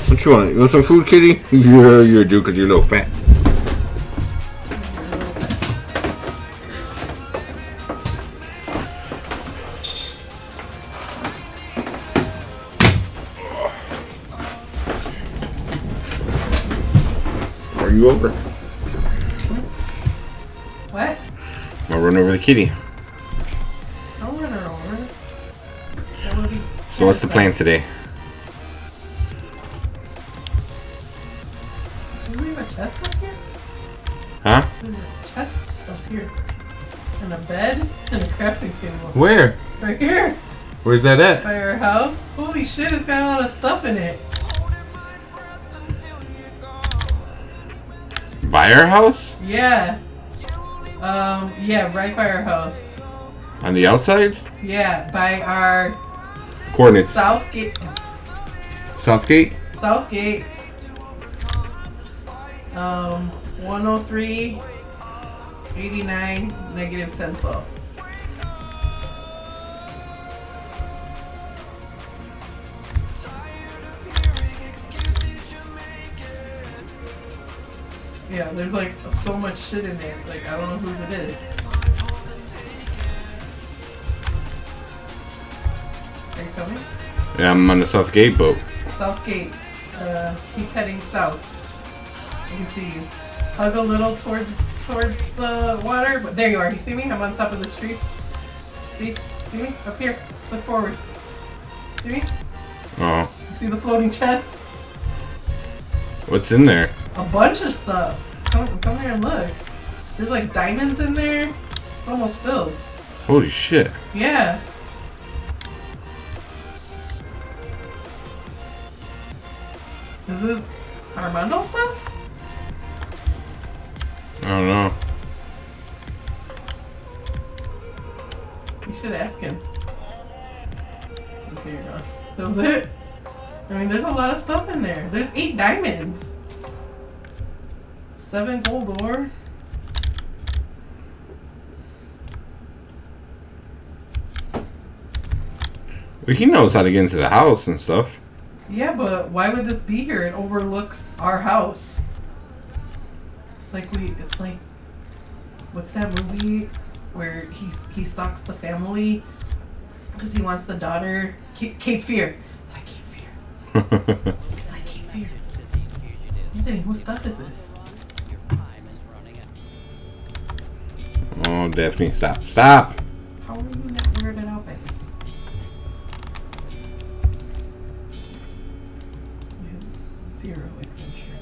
What you want? You want some food, kitty? Yeah, you do, because you're a little fat. Are you over? What? I'll run over the kitty. Don't run her over. So what's the plan today? Did we leave a chest up here? Huh? There's a chest up here. And a bed and a crafting table. Where? Right here. Where's that at? By our house. Holy shit, it's got a lot of stuff in it. By our house? Yeah. Yeah, right by our house. On the outside? Yeah, by our Coordinates. Southgate. Southgate? Southgate. 103, 89, negative 1012. Yeah, there's like so much shit in there. Like, I don't know whose it is. Are you coming? Yeah, I'm on the Southgate boat. Southgate. Keep heading south. I can see you. Hug a little towards the water. But there you are. You see me? I'm on top of the street. See me? Up here. Look forward. See me? Oh. You see the floating chest? What's in there? A bunch of stuff. Come here and look. There's like diamonds in there. It's almost filled. Holy shit. Yeah. Is this Armando stuff? I don't know. You should ask him. Okay, you're gone. That was it? I mean, there's a lot of stuff in there. There's 8 diamonds. 7 gold ore. Well, he knows how to get into the house and stuff. Yeah, but why would this be here? It overlooks our house. It's like, what's that movie where he stalks the family because he wants the daughter? Cape Fear. It's like Cape Fear. It's like Cape Fear. Anthony, whose stuff is this? Oh, Daphne, stop. Stop! How are you not weirded out by this? You have 0 adventure.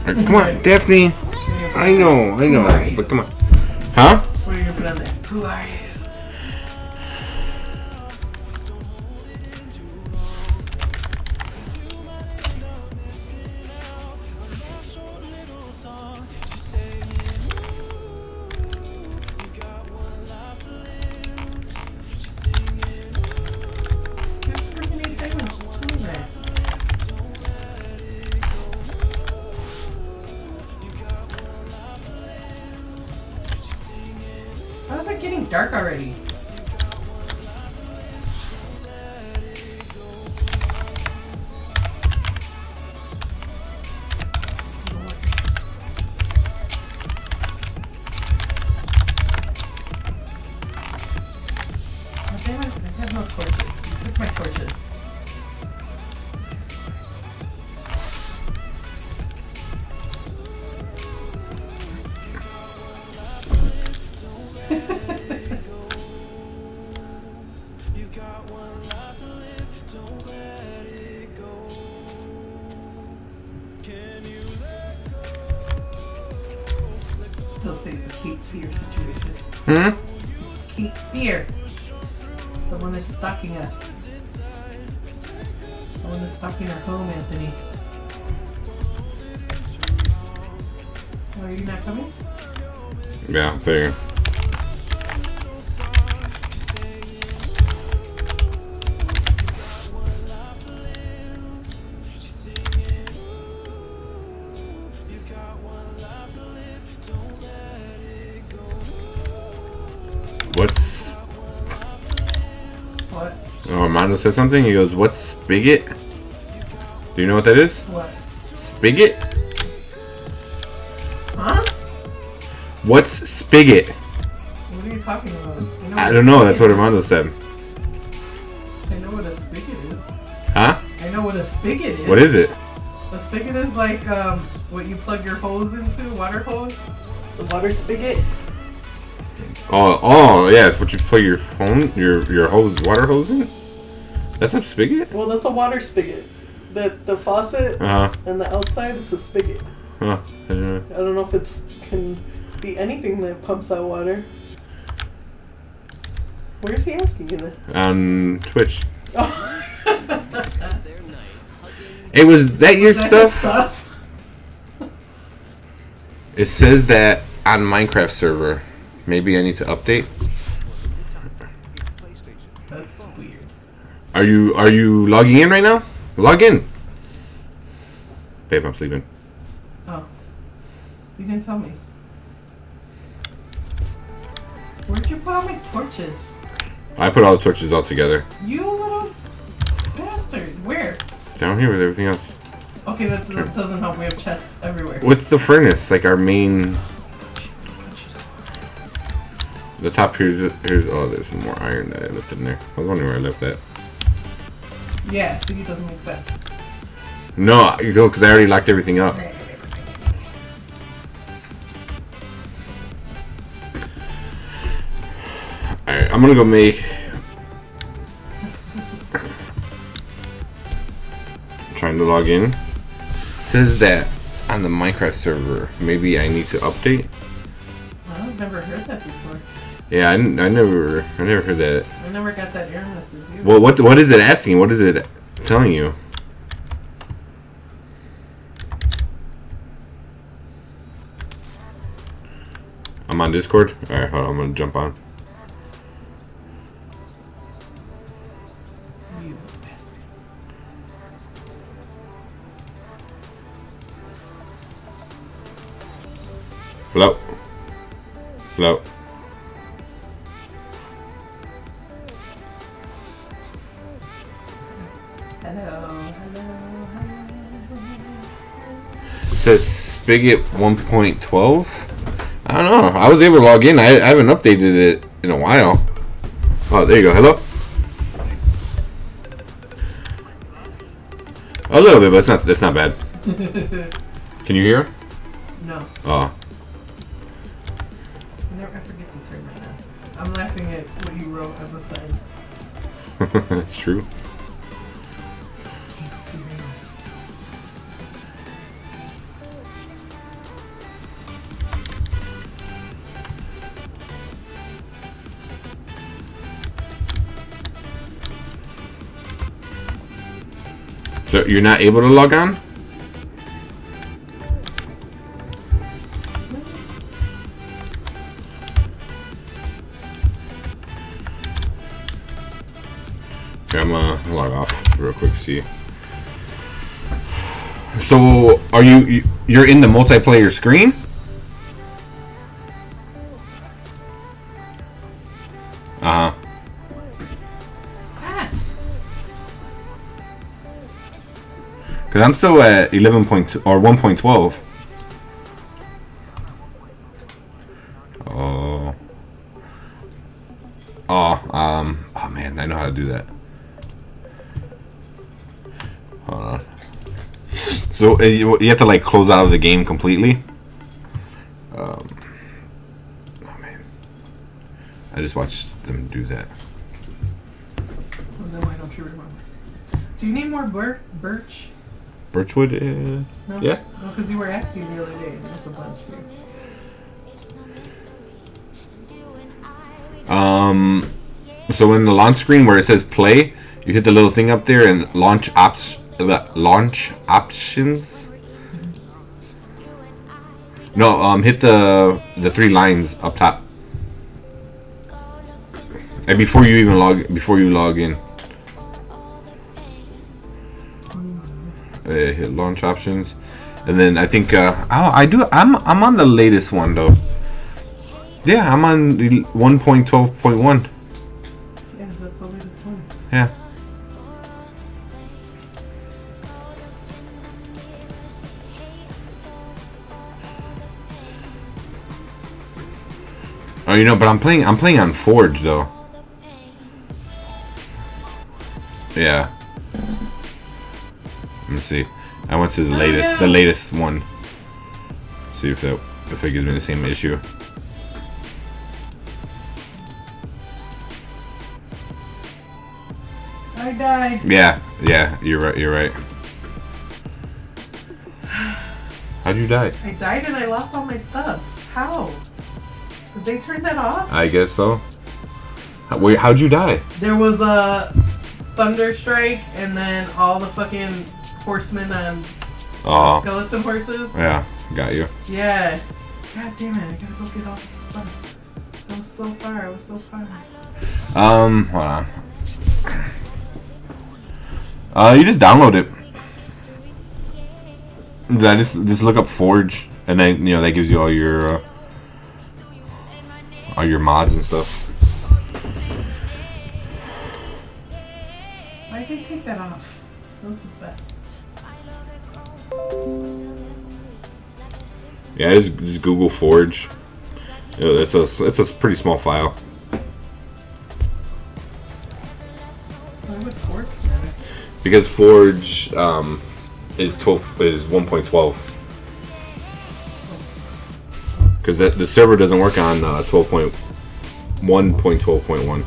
Right, come on, Daphne. I know, but come on. Huh? What are you gonna put on there? Who are you? There's freaking 8 diamonds just chilling there. How is it getting dark already? I have no torches. You took my torches. Still say it's a Cape Fear situation. Hmm? Cape Fear. Someone is stalking us. Someone is stalking our home, Anthony. Oh, are you not coming? Yeah, figure. What's... What? Oh, Armando said something. He goes, what's spigot? Do you know what that is? What? Spigot? Huh? What's spigot? What are you talking about? You know I what don't a know. That's spigot what Armando said. is? I know what a spigot is. Huh? I know what a spigot is. What is it? A spigot is like what you plug your hose into, water hose. The water spigot. Oh, yeah. It's what you plug your phone, your hose, water hose in? That's a spigot? Well, that's a water spigot. The faucet Uh-huh. and the outside, it's a spigot. Huh. I don't know. I don't know if it's can be anything that pumps out water. Where's he asking you then? On Twitch. Oh. Hey, was that your Is that his stuff? It says that on Minecraft server. Maybe I need to update. That's weird. Are you logging in right now? Log in. Babe, I'm sleeping. Oh. You didn't tell me. Where'd you put all my torches? I put all the torches all together. You little bastard. Where? Down here with everything else. Okay, that doesn't help. We have chests everywhere. With the furnace, like our main... The top here's oh, there's some more iron that I left in there. I was wondering where I left that. Yeah, see, it doesn't make sense. No, you go because I already locked everything up. Alright, I'm gonna go make... I'm trying to log in. It says that on the Minecraft server, maybe I need to update. I've never heard that before. Yeah, I never heard that. I never got that error message either. Well, what is it asking? What is it telling you? I'm on Discord. All right, hold on, I'm gonna jump on. You bastard. Hello. Hello. It says Spigot 1.12. I don't know. I was able to log in. I haven't updated it in a while. Oh, there you go. Hello. A little bit, but that's not bad. Can you hear? No. Oh. I forget to turn that on. I'm laughing at what you wrote on the side. That's true. So you're not able to log on? Okay, I'm gonna log off real quick. See. So are you're in the multiplayer screen? Uh huh. Because I'm still at 11.2 or 1.12. Oh. Oh man, I know how to do that. Hold on. So you have to like close out of the game completely. Oh man, I just watched them do that. Well, then why don't you remember? Do you need more birch? Birchwood? No? Yeah. No, because you were asking the other day, and there's a bunch too. So in the launch screen where it says play, you hit the little thing up there and launch options. No, hit the three lines up top. And before you log in. Hit launch options, and then I think I'm on the latest one though. Yeah, I'm on 1.12.1. Yeah, that's the latest one. Yeah. Oh, you know, but I'm playing on Forge though. Yeah. Let me see. I went to the latest one. See if it gives me the same issue. I died. Yeah, you're right. How'd you die? I died and I lost all my stuff. How? Did they turn that off? I guess so. Wait, how'd you die? There was a thunder strike and then all the fucking horsemen on skeleton horses. Yeah, got you. Yeah. God damn it, I gotta go get all this stuff. I was so far. Hold on. You just download it. Just look up Forge, and then that gives you all your mods and stuff. Why did they take that off? That was the best. Yeah, just Google Forge. It's a pretty small file. Why would Forge matter? Because Forge is 1.12. Because the server doesn't work on 12.1.12.1.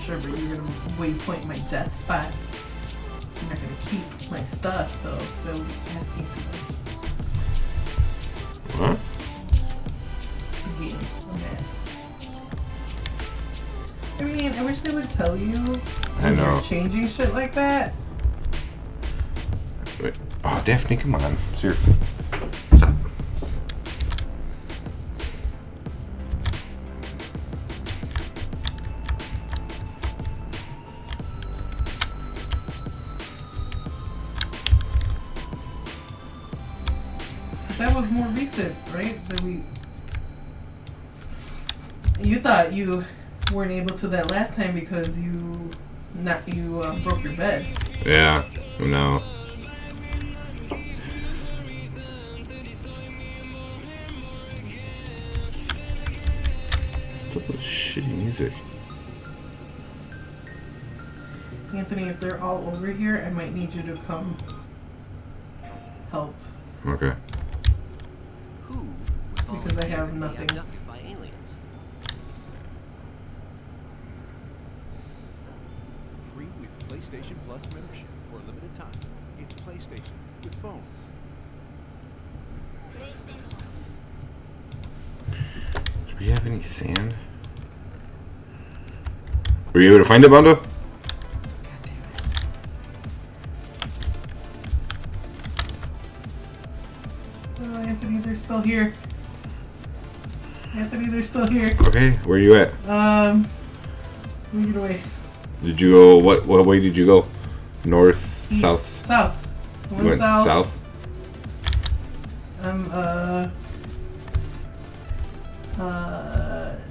Sure, but you're gonna waypoint my death spot. You're not gonna keep my stuff, though. They'll be asking too much. What? Again, okay. I mean, I wish they would tell you when you're changing shit like that. Wait. Oh, Daphne, come on. Seriously. That was more recent, right? You thought you weren't able to that last time because you broke your bed. Yeah, no. What's with shitty music? Anthony, if they're all over here, I might need you to come help. Okay. Because I have nothing. Free with PlayStation Plus membership for a limited time. It's PlayStation with phones. Do we have any sand? Were you able to find it, Bondo? Oh, Anthony, they're still here. Anthony, they're still here. Okay, where are you at? Lead away. Did you go, what way did you go? North, East, south? South. You went south?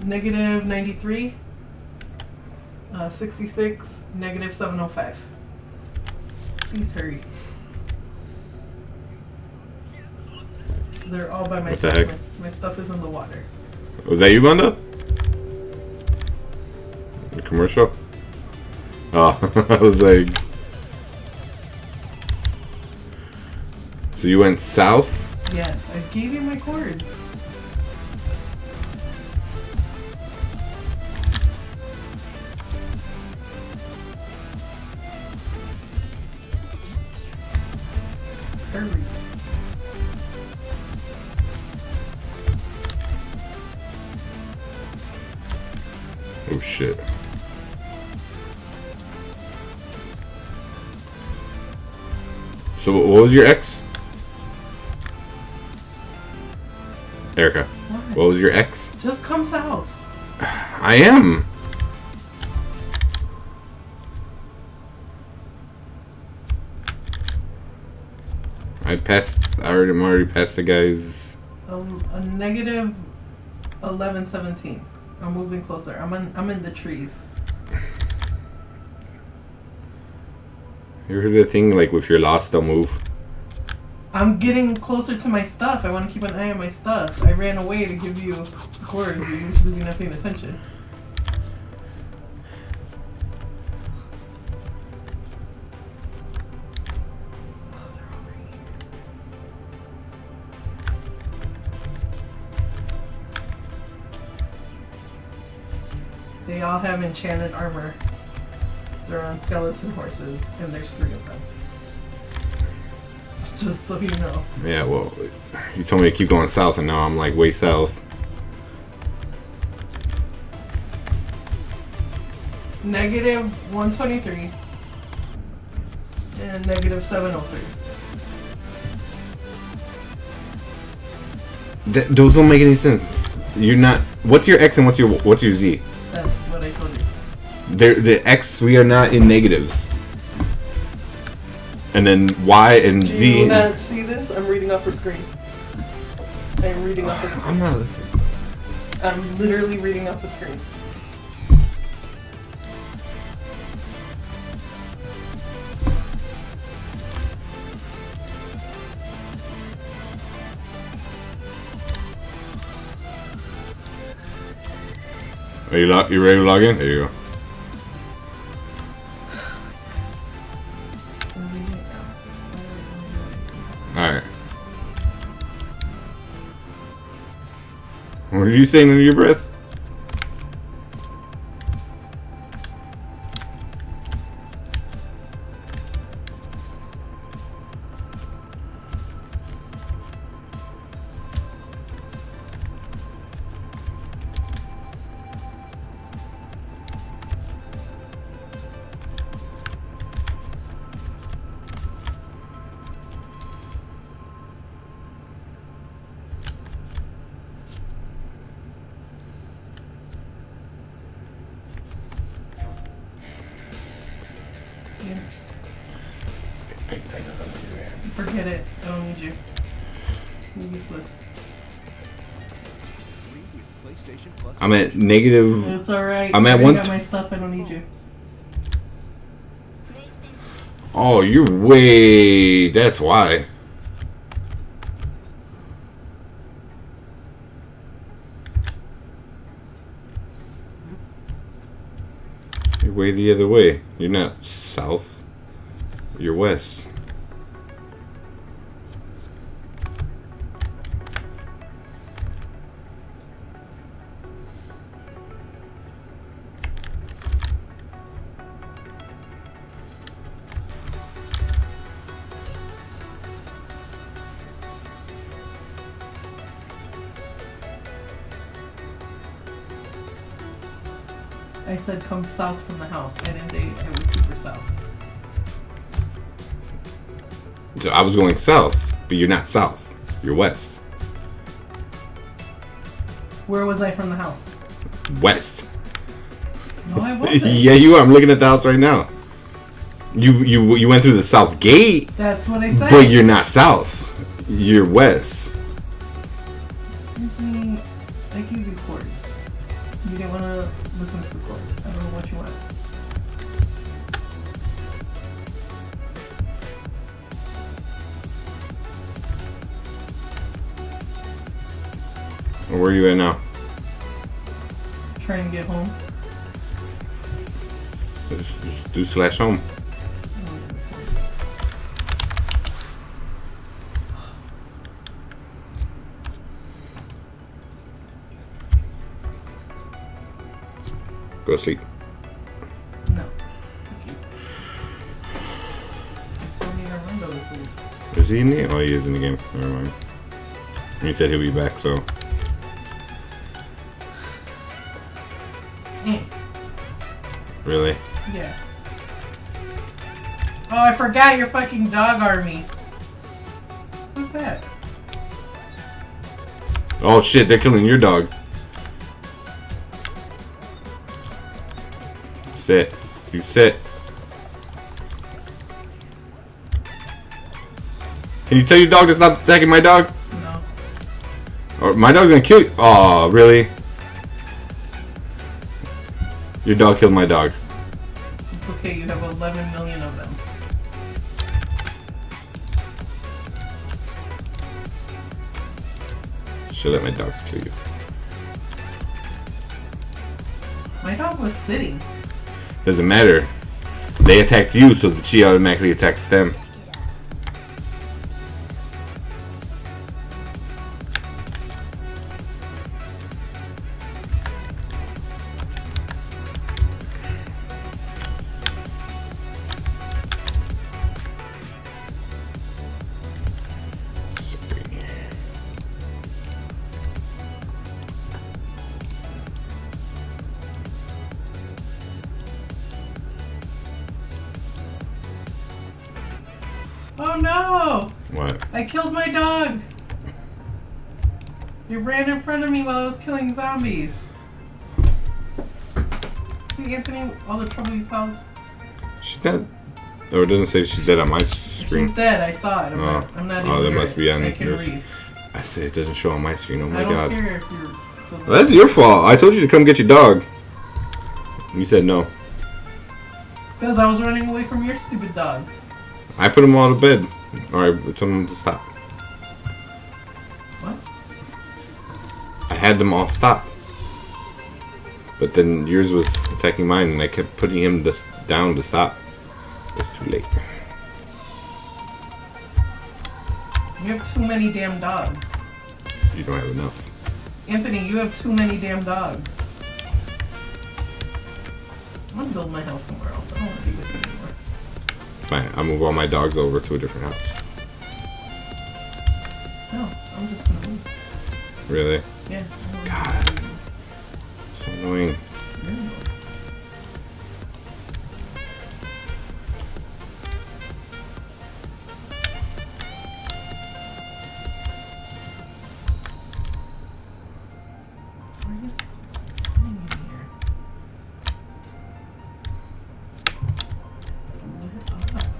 Negative 93. 66. Negative 705. Please hurry. They're all by my What the stuff. heck? My stuff is in the water. Was that you, Bondo? The commercial? Oh, I was like... So you went south? Yes, I gave you my cords. Hurry. Oh shit. So what was your X? Erica, what was your X? Just come south. I am. I'm already past the guys. A negative 11-17. I'm moving closer. I'm in the trees. You heard the thing like if you're lost, don't move. I'm getting closer to my stuff. I want to keep an eye on my stuff. I ran away to give you chords. You were busy not paying attention. They all have enchanted armor. They're on skeleton horses, and there's 3 of them. Just so you know. Yeah, well, you told me to keep going south, and now I'm like way south. Negative 123 and negative 703. Those don't make any sense. You're not. What's your X and what's your Z? That's what I told you. The X, we are not in negatives. And then Y and Z. Do you not see this? I'm reading off the screen. I'm reading off the screen. I'm not. I'm literally reading off the screen. Are you ready to log in? There you go. Alright. What are you saying under your breath? Forget it. I don't need you. You're useless. I'm at negative. It's alright. I'm at I one. got my stuff. I don't need you. Oh, you're way. That's why. You're way the other way. You're not south. You're west. I said come south from the house, and indeed it was super south. So I was going south, but you're not south. You're west. Where was I from the house? West. No, I wasn't. Yeah, you are. I'm looking at the house right now. You went through the south gate. That's what I said. But you're not south. You're west. I gave you chords. You didn't want to listen to the chords. I don't know what you want. Where are you at now? Trying to get home. Just do slash home. Go sleep. No. Thank you. I still need Armando to sleep. Is he in the game? Oh, he is in the game. Never mind. He said he'll be back, so. Really? Yeah. Oh, I forgot your fucking dog army. Who's that? Oh shit, they're killing your dog. Sit. You sit. Can you tell your dog to stop attacking my dog? No. Or my dog's gonna kill you. Oh, really? Your dog killed my dog. It's okay, you have 11 million of them. Should let my dogs kill you. My dog was sitting. Doesn't matter. They attacked you, so that she automatically attacks them. Oh no! What? I killed my dog! It ran in front of me while I was killing zombies. See, Anthony, all the trouble you caused? She's dead. Oh, it doesn't say she's dead on my screen. She's dead, I saw it. I'm not Oh, that in must be on I can yours. read. I say it doesn't show on my screen. Oh my I don't god. care if you're still Well, that's your fault. I told you to come get your dog. You said no. because I was running away from your stupid dogs. I put them all to bed. Or I told them to stop. What? I had them all stop. But then yours was attacking mine and I kept putting him down to stop. It's too late. You have too many damn dogs. You don't have enough. Anthony, you have too many damn dogs. I'm gonna build my house somewhere else. I don't want to be with you anymore. Fine, I'll move all my dogs over to a different house. No, I'm just gonna leave. Really? Yeah. God. So annoying. Yeah. Why are you still spawning in here? It's lit up.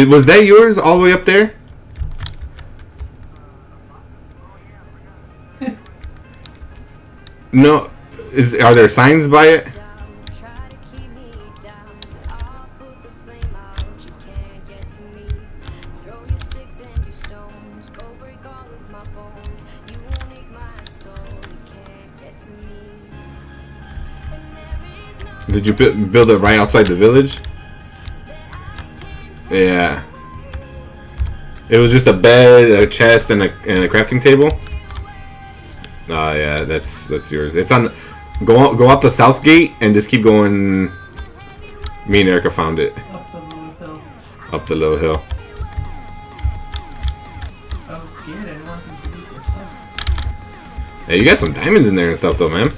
Was that yours all the way up there? No. Are there signs by it? Did you build it right outside the village? Yeah. It was just a bed, a chest, and a crafting table? Yeah, that's yours. It's on. Go out the south gate and just keep going. Me and Erica found it. Up the little hill. Up the little hill. I was scared. I didn't want them to eat their stuff. Hey, you got some diamonds in there and stuff though, man.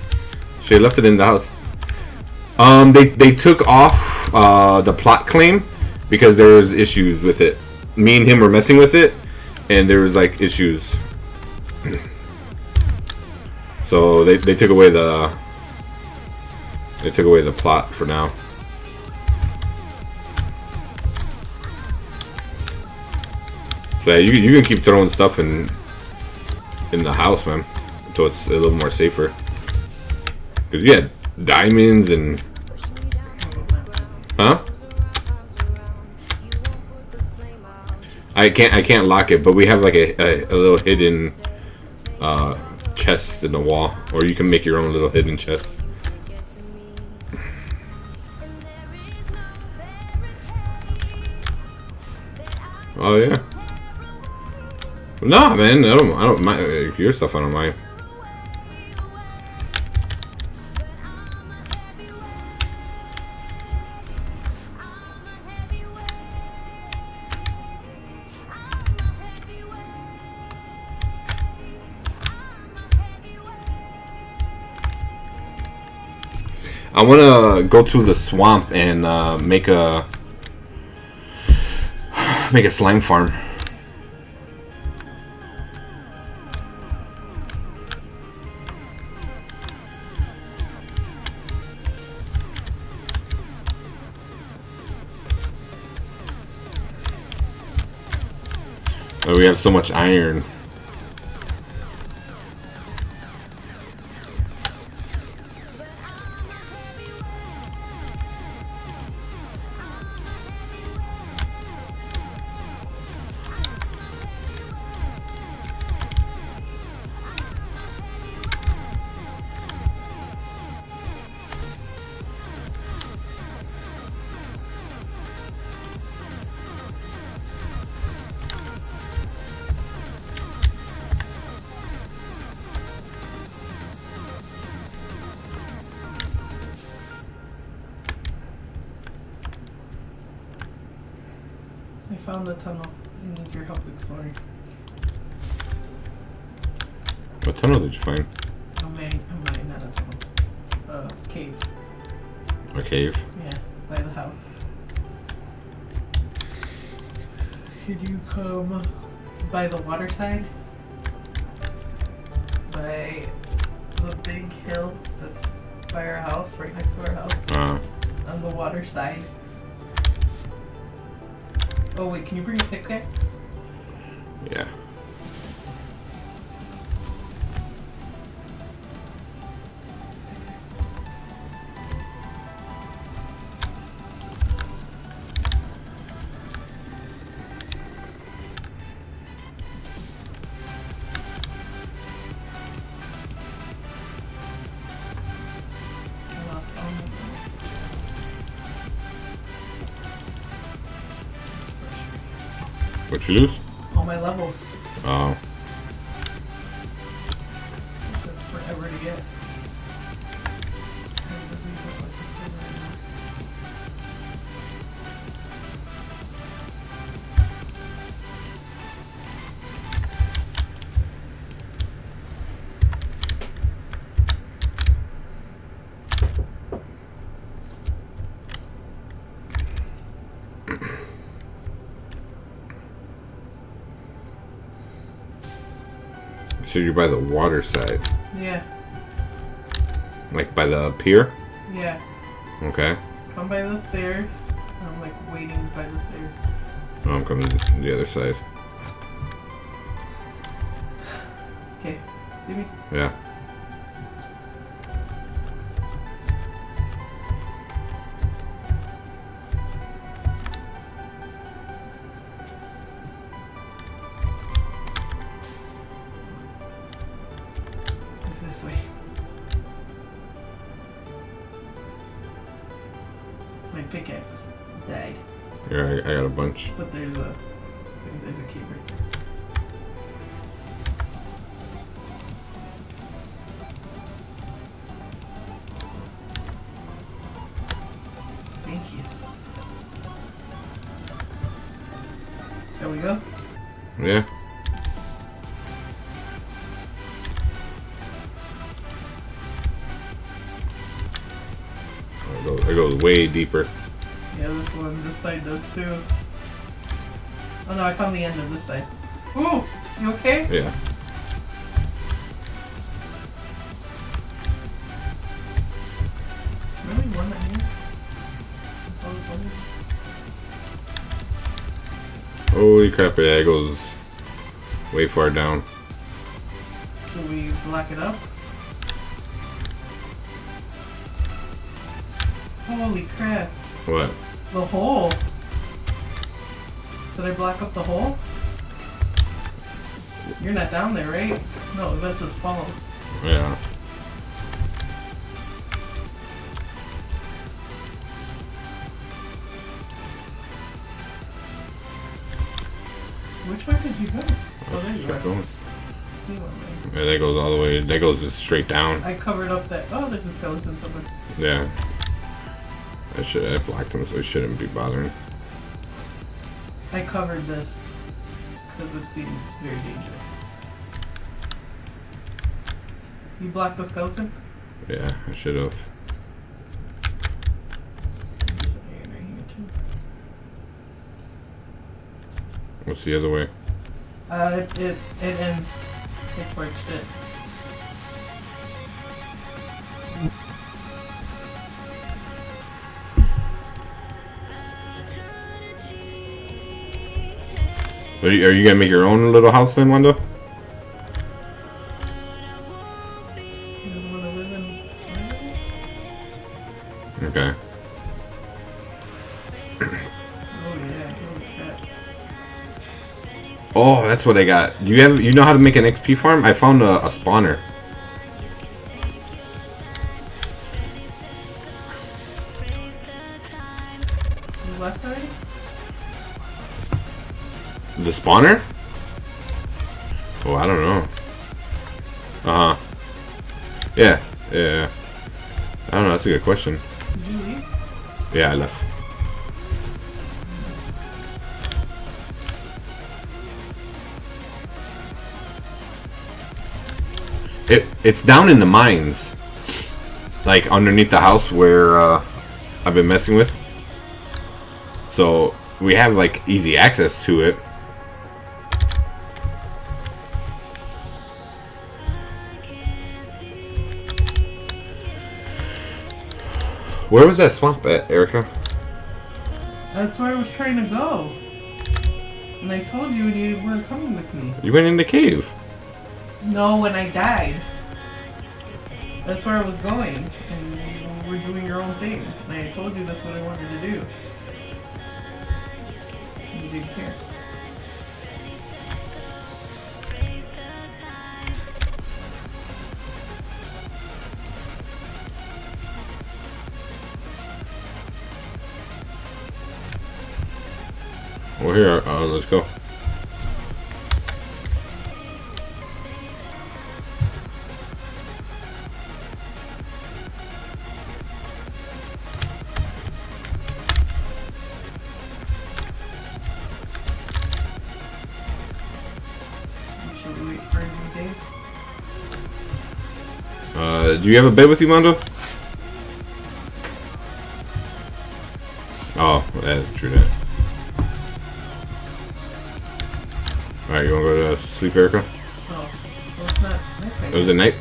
Should have left it in the house. They took off the plot claim because there was issues with it. Me and him were messing with it, and there was like issues. So they took away the plot for now. So yeah, you can keep throwing stuff in the house, man, so it's a little more safer. Cause you had diamonds and I can't lock it, but we have like a little hidden chest in the wall, or you can make your own little hidden chest. Oh yeah. Nah, man, I don't mind your stuff. I don't mind. I want to go to the swamp and make a slime farm. Oh, we have so much iron. I found the tunnel. I need your help exploring. What tunnel did you find? A mine, not a tunnel. A cave. A cave? Yeah, by the house. Could you come by the water side? By the big hill that's by our house, right next to our house. On the water side. Oh wait, can you bring a pickaxe? Yeah. I lost all my levels. What you lose? All my levels. Oh. It took forever to get. I really don't like this thing right now. So you're by the water side? Yeah. Like by the pier? Yeah. Okay. Come by the stairs. I'm like waiting by the stairs. Oh, I'm coming the other side. Okay. See me? Yeah. It's this way. My pickaxe died, Here, I got a bunch. but there's a cave right there. we go. Yeah. It goes way deeper. Yeah, this side does too. Oh no, I found the end of this side. Ooh, you okay? Yeah. Really? One right here? Holy crap, yeah, it goes way far down. Should we block it up? Holy crap. What? The hole. Should I block up the hole? You're not down there, right? No, that just falls. Yeah. Which way did you go? Oh, there you Kept are. going. See one way. Yeah, that goes all the way. That goes just straight down. I covered up that. Oh, there's a skeleton somewhere. Yeah. I blocked him, so it shouldn't be bothering. I covered this because it seemed very dangerous. You blocked the skeleton? Yeah, I should have. There's an iron right here too. What's the other way? It ends. It torched it. Are you gonna make your own little house then, Wanda? You don't want to live in. Okay. Oh yeah. Holy crap. Oh, that's what I got. You know how to make an XP farm? I found a spawner. You left already? The spawner? Oh, I don't know. Uh-huh. Yeah. I don't know, that's a good question. Did you leave? Yeah, I left. It's down in the mines. Like, underneath the house where I've been messing with. So, we have, like, easy access to it. Where was that swamp at, Erica? That's where I was trying to go. And I told you you weren't coming with me. You went in the cave. No, when I died. That's where I was going. And you were doing your own thing. And I told you that's what I wanted to do. You didn't care. Well, here, let's go. Should we wait for a new day? Do you have a bed with you, Mondo? Oh, that's true that. Alright, you wanna go to sleep, Erica? Oh, well, it's not nighttime. It was at night?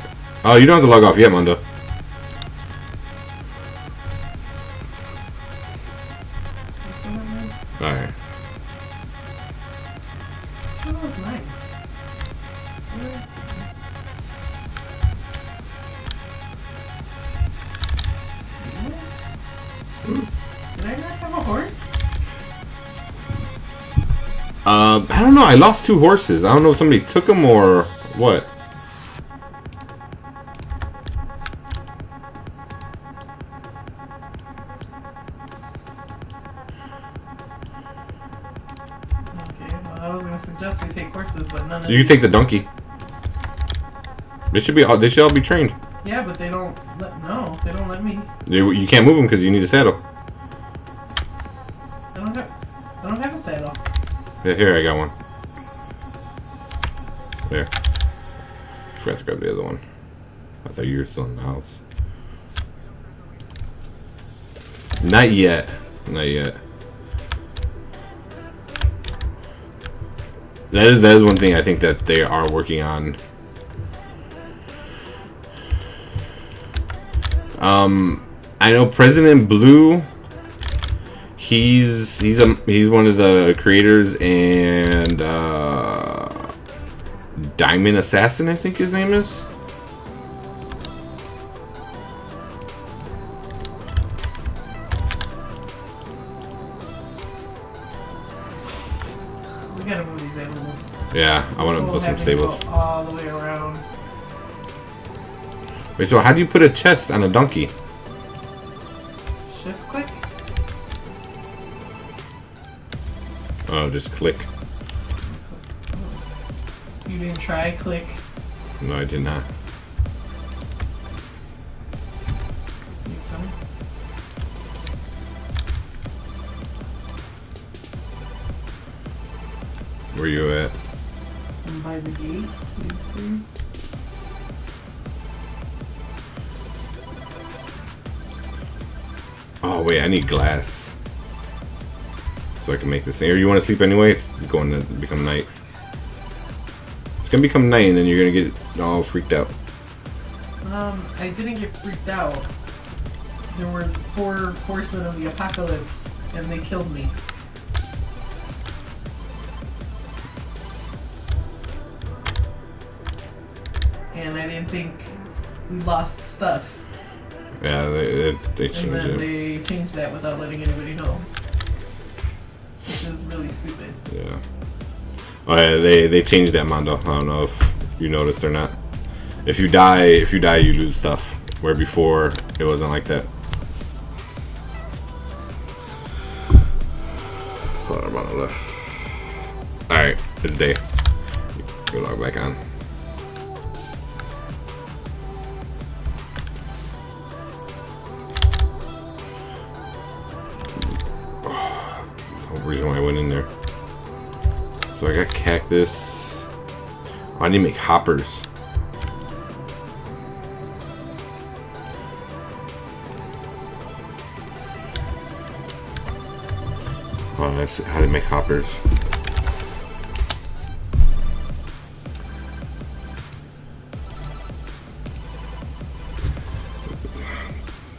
Oh, you don't have to log off yet, Mondo. It's still not nine? Alright. Oh, no, it's 9. Did I not have a horse? I don't know. I lost 2 horses. I don't know if somebody took them or what. Okay, well, I was gonna suggest we take horses, but none of You can take the donkey. They should all be trained. Yeah, but they don't they don't let me. You can't move them because you need a saddle. I don't have a saddle. Yeah, here, I got one. There. Forgot to grab the other one. I thought you were still in the house. Not yet. Not yet. That is one thing I think that they are working on. I know President Blue. He's one of the creators, and Diamond Assassin, I think his name is. We gotta move these animals. Yeah, I want to put some stables. Go all the way around. Wait, so how do you put a chest on a donkey? Shift click. Oh, just click. You didn't try click. No, I did not. You coming? Where you at? I'm by the gate. Oh wait, I need glass so I can make this thing. Or you want to sleep anyway? It's going to become night. It's gonna become night, and then you're gonna get all freaked out. I didn't get freaked out. There were 4 horsemen of the apocalypse, and they killed me. And I didn't think we lost stuff. Yeah, they And changed then it. they changed that without letting anybody know. Which is really stupid. Yeah. Oh yeah, they changed that, Mondo. I don't know if you noticed or not. If you die, you lose stuff. Where before it wasn't like that. Hold on, on the left. All right, it's day. You log back on. No reason why I went in there. So I got cactus. Oh, I need to make hoppers. Oh, that's how to make hoppers.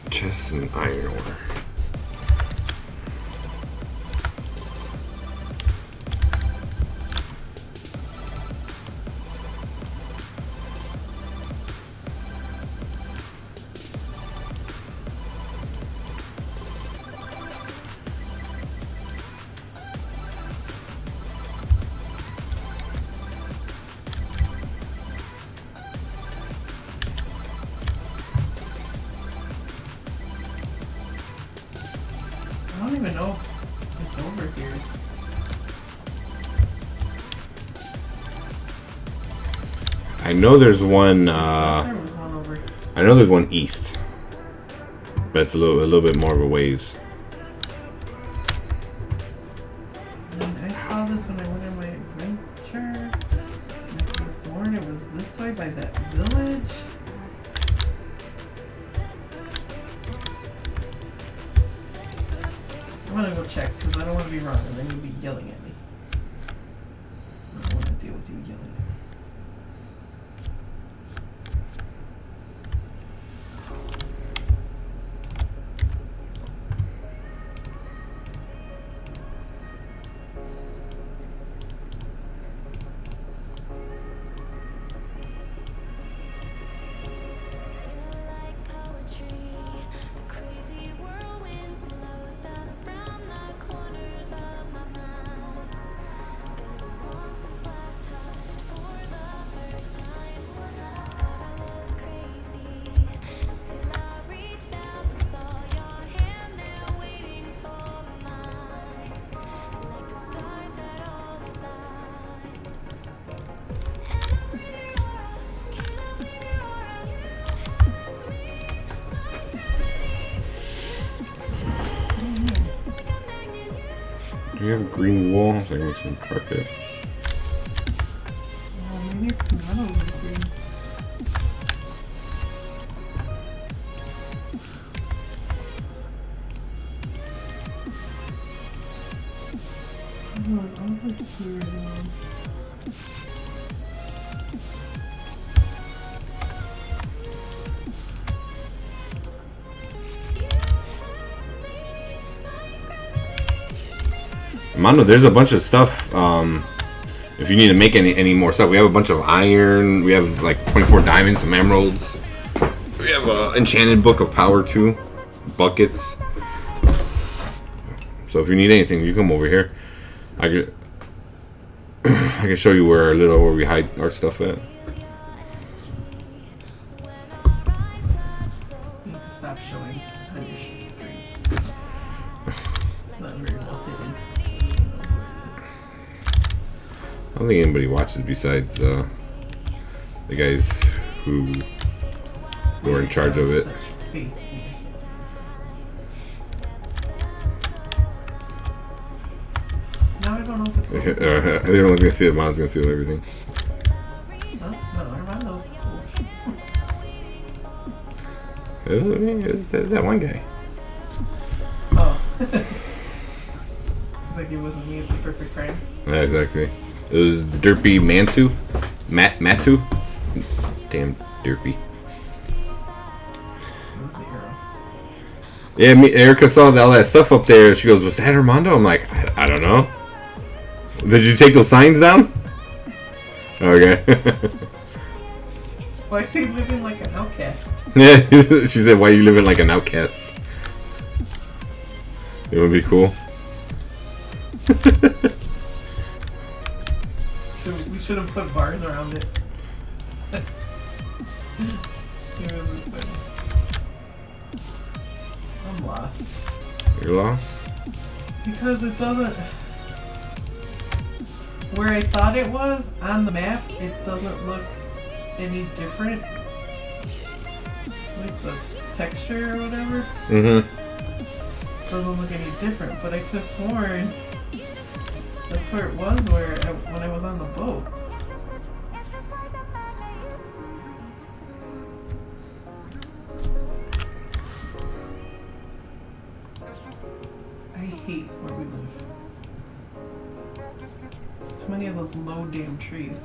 Chest and iron ore. I don't even know if it's over here. I know there's one. There was one over. I know there's one east, but it's a little bit more of a ways. I saw this when I went on my adventure. I could have sworn it was this way by that village. I'm gonna go check because I don't want to be wrong and then you'll be yelling at me. I don't want to deal with you yelling at me. Like poetry, the crazy whirlwinds blows us from the corners of my mind. Been long since last touched. Do you have green wool? So I can make some carpet. Oh, maybe it's not over green. Oh, it's over here though. Mano, there's a bunch of stuff. If you need to make any more stuff, we have a bunch of iron. We have like 24 diamonds, some emeralds. We have an enchanted book of power too, buckets. So if you need anything, you come over here. I can show you where we hide our stuff at. You need to stop showing on your stream. It's not very well hidden. I don't think anybody watches besides the guys who are in charge of it. Such faith in yourself. Now I don't know if it's cool. Everyone's gonna see it. Mom's gonna see everything. Huh? No, Armando's cool. There's that one guy. Oh. Like it wasn't me, it's the perfect crime. Yeah, exactly. It was Derpy Mantu. Matu? Damn Derpy. It was the arrow. Yeah, Erica saw all that stuff up there. She goes, "Was that Armando?" I'm like, I don't know. Did you take those signs down? Okay. Why is he living like an outcast? Yeah, she said, "Why are you living like an outcast?" It would be cool. We should have put bars around it. I'm lost. You're lost? Because it doesn't... Where I thought it was, on the map, it doesn't look any different. Like the texture or whatever. Mm-hmm. Doesn't look any different, but I could have sworn that's where it was when I was on the boat. I hate where we live. There's too many of those low damn trees.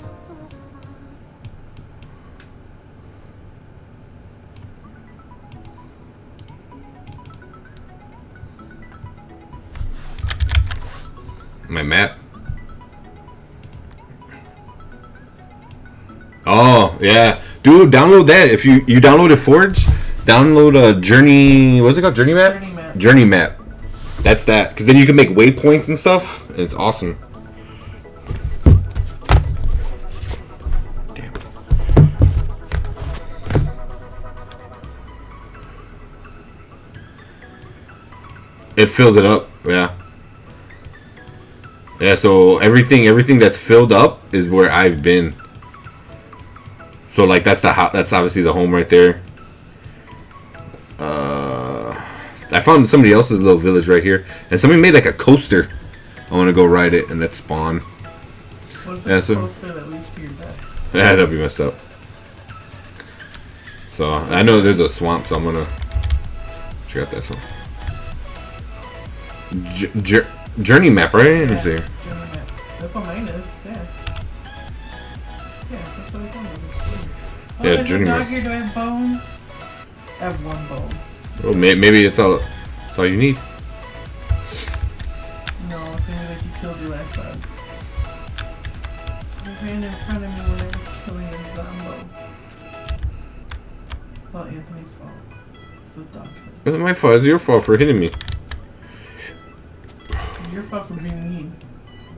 My map. Oh, yeah. Dude, download that. If you downloaded Forge, download a Journey... What's it called? Journey Map? Journey Map. Journey Map. That's that. Because then you can make waypoints and stuff. And it's awesome. Damn. It fills it up. Yeah. Yeah, so everything that's filled up is where I've been. So like that's obviously the home right there. I found somebody else's little village right here, and somebody made like a coaster. I want to go ride it, and that's spawn. What if Yeah, it's so- a poster that leads to your death? Yeah, that'd be messed up. So I know there's a swamp, so I'm gonna check out that swamp. Journey map, right? Let me see. Journey Map. That's what mine is. Yeah. Yeah, that's what I told you. Oh, Yeah, there's Journey a dog Map. here. Do I have bones? I have one bone. Well, maybe it's all you need. No, it's gonna be like you killed your last dog. He ran in front of me when I was killing a zombo. It's all Anthony's fault. It's a dog killer. It's my fault. It's your fault for hitting me. Your fault for being mean.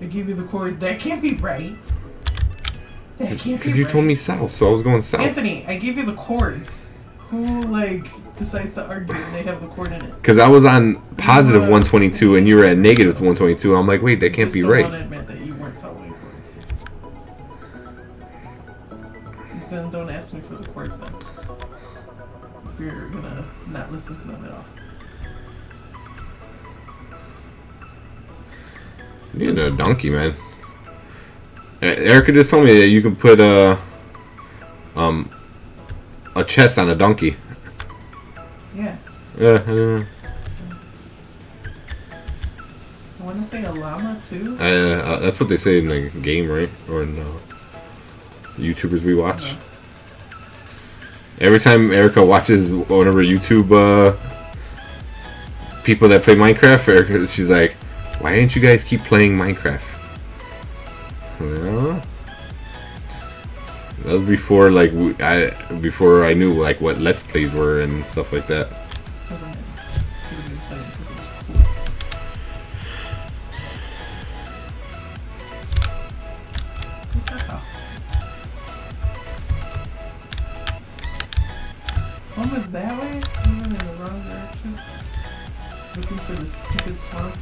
I gave you the cords. That can't be right. That can't be Because you right. told me south, so I was going south. Anthony, I gave you the cords. Who, like, decides to argue when they have the cord in it? Because I was on positive 122 and you were at negative 122. I'm like, wait, that can't Just be don't right. want to admit that you weren't following cords. Then don't ask me for the cords then. If you're gonna not listen to them at all. You need a donkey, man. Erica just told me that you can put a chest on a donkey. Yeah. Yeah, I don't know. I want to say a llama too. That's what they say in the game, right? Or in YouTubers we watch. Every time Erica watches one of her YouTube people that play Minecraft, Erica, she's like, "Why didn't you guys keep playing Minecraft?" Well, that was before like before I knew like what Let's Plays were and stuff like that. Wasn't it? She was just playing because it was cool. What's that box? One was that way? I went in the wrong direction. Looking for the stupid swamp.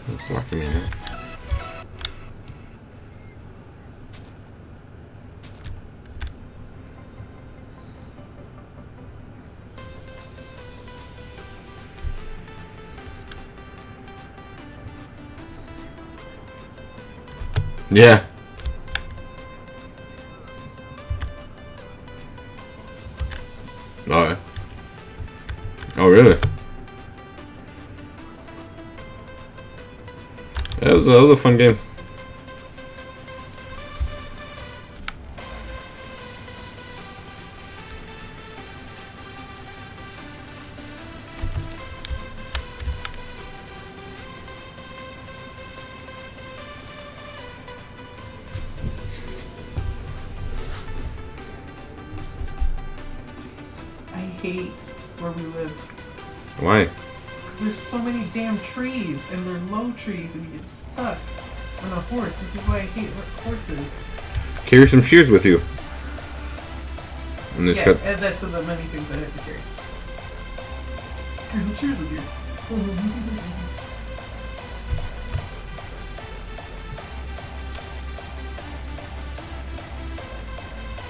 It's blocking me now. Yeah. Oh. Oh, really? That was a fun game. I hate where we live. Why? Because there's so many damn trees, and they're low trees, and you get stuck on a horse. This is why I hate horses. Carry some shears with you. And this Yeah, cut. and that's one of the many things I have to carry. Carry some shears with you.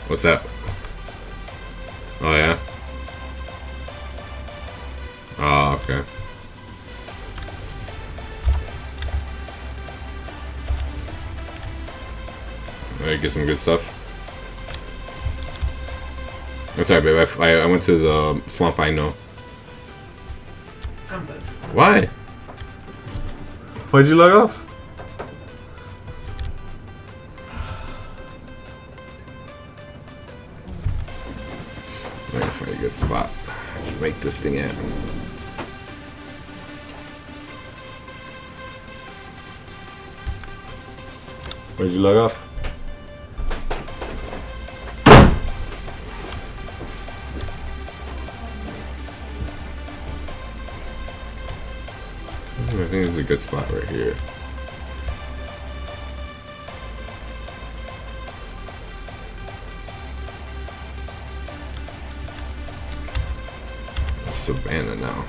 What's that? Oh yeah. Oh, okay. Alright, get some good stuff. That's alright, babe. I went to the swamp. I know. I'm done. Why? Why'd you log off? I'm gonna find a good spot to make this thing at. Where'd you log off? I think it's a good spot right here. Savannah now.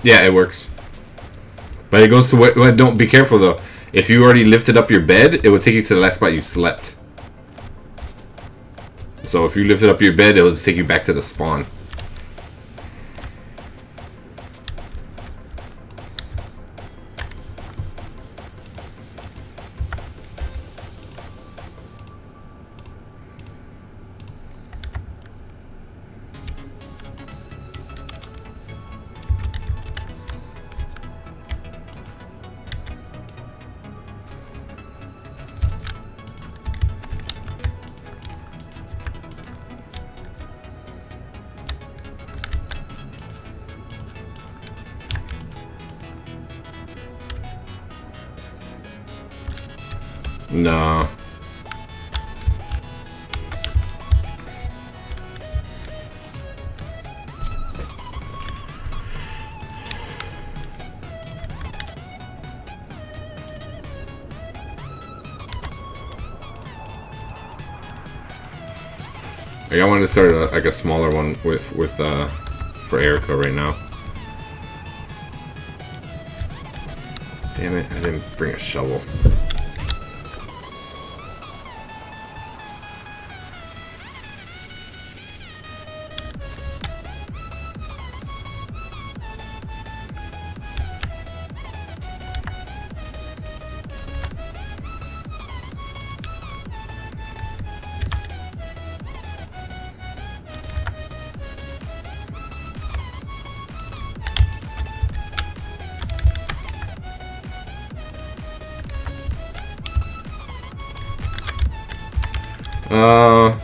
Yeah, it works. But it goes to what? Don't be careful though. If you already lifted up your bed, it will take you to the last spot you slept. So if you lifted up your bed, it will just take you back to the spawn. No. Like, I wanted to start like a smaller one with for Erica right now. Damn it! I didn't bring a shovel.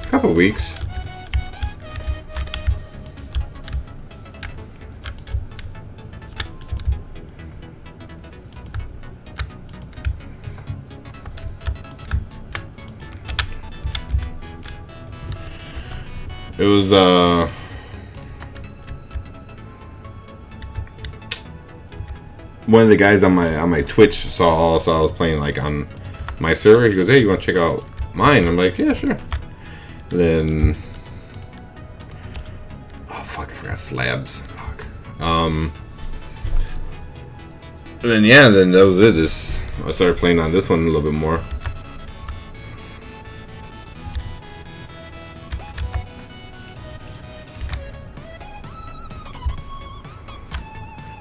Couple weeks. It was one of the guys on my Twitch saw I was playing like on my server. He goes, "Hey, you want to check out mine?" I'm like, "Yeah, sure." Then, oh fuck, I forgot slabs. Fuck. And then yeah, then that was it. I started playing on this one a little bit more.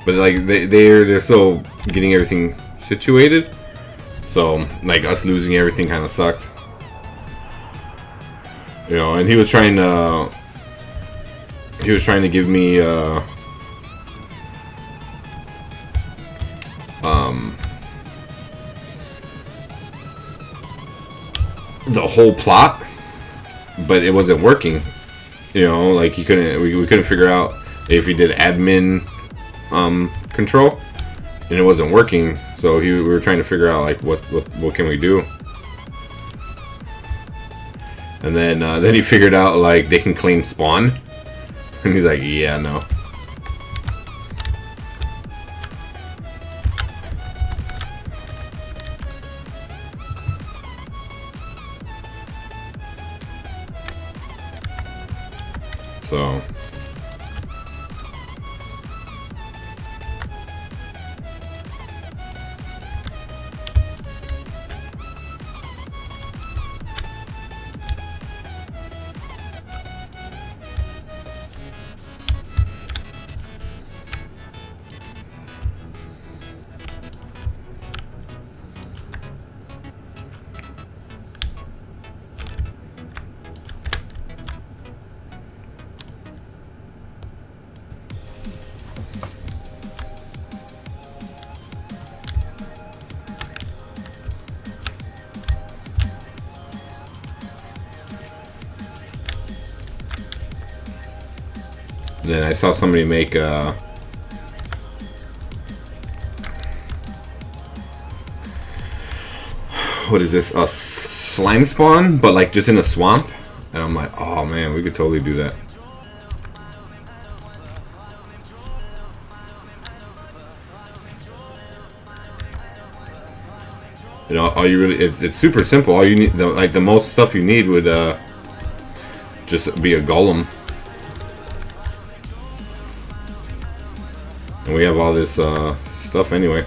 But like they're still getting everything situated. So like us losing everything kind of sucked. You know, and he was trying to give me the whole plot, but it wasn't working. You know, like we couldn't figure out if he did admin control, and it wasn't working. So we were trying to figure out like what can we do. And then he figured out like they can claim spawn, and he's like, yeah, no. So then I saw somebody make what is this? A slime spawn, but like just in a swamp. And I'm like, oh man, we could totally do that. You know, all you really it's super simple. All you need, the most stuff you need would just be a golem. And we have all this stuff anyway.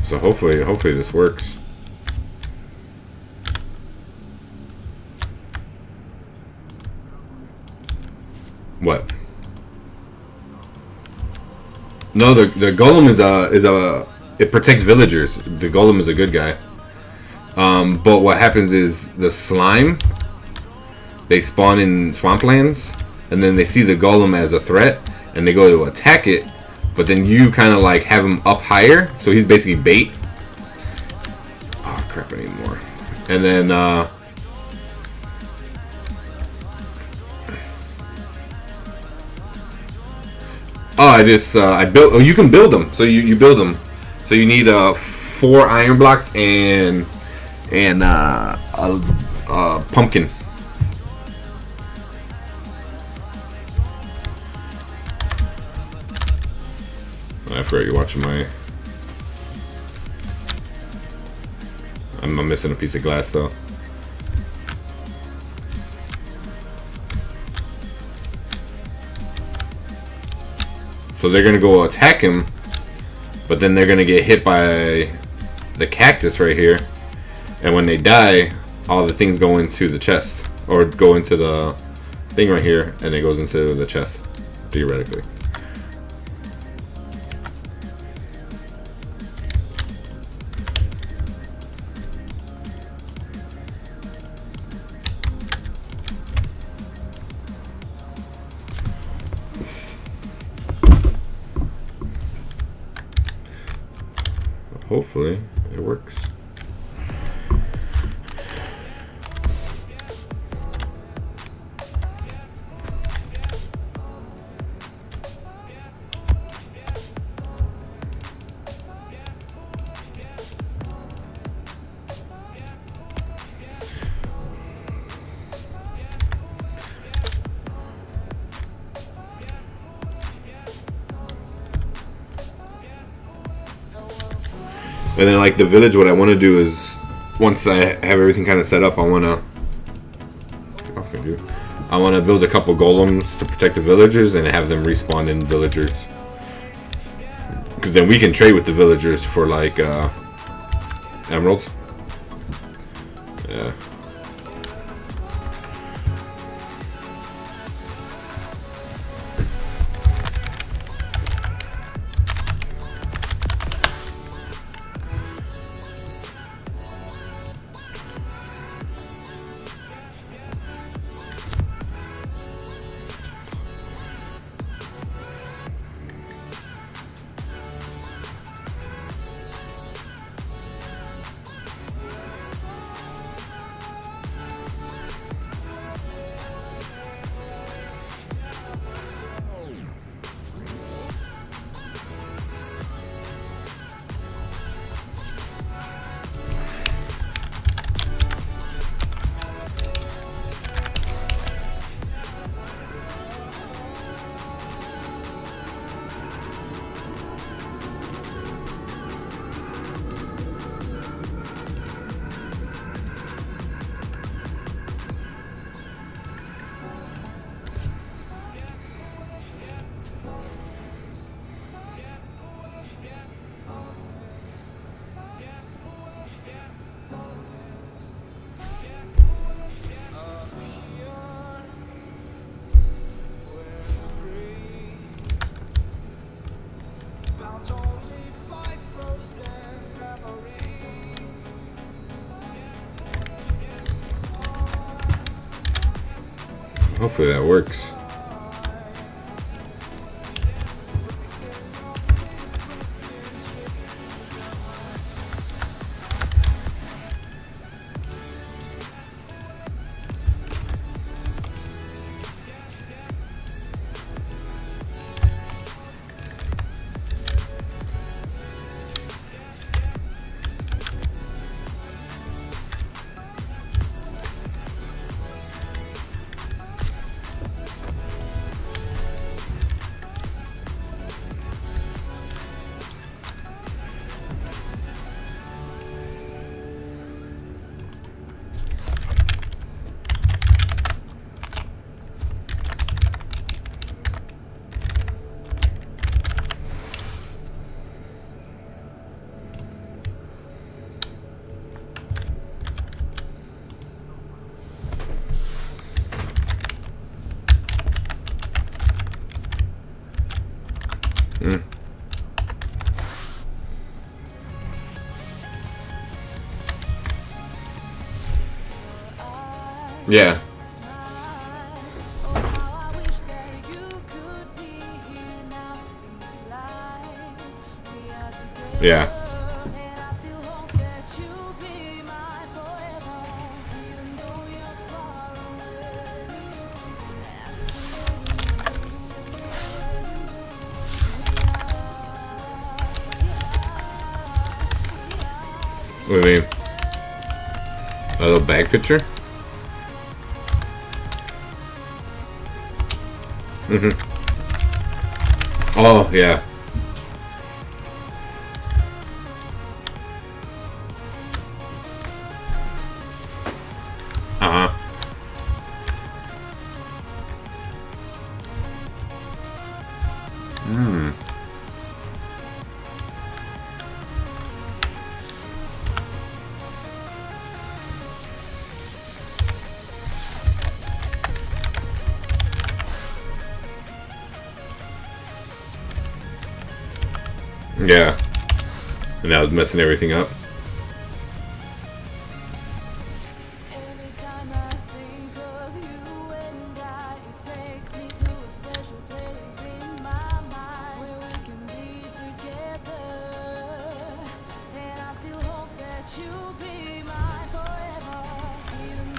So hopefully this works. What? No, the golem is a it protects villagers. The golem is a good guy. But what happens is the slime, they spawn in swamplands, and then they see the golem as a threat, and they go to attack it. But then you kind of like have him up higher, so he's basically bait. Oh crap! I need more. And then I built. Oh, you can build them. So you build them. So you need 4 iron blocks and a pumpkin. I forgot you're watching my. I'm missing a piece of glass though. So they're gonna go attack him, but then they're gonna get hit by the cactus right here, and when they die, all the things go into the chest, or go into the thing right here, and it goes into the chest, theoretically. Hopefully it works. And then like the village, what I want to do is, once I have everything kind of set up, I want to build a couple golems to protect the villagers and have them respawn in villagers. Because then we can trade with the villagers for like emeralds. Yeah. Hopefully that works. Yeah. Yeah. What do you mean? A little bag picture? Mm-hmm. Oh, yeah. Uh-huh. Hmm. Yeah. And now it's messing everything up.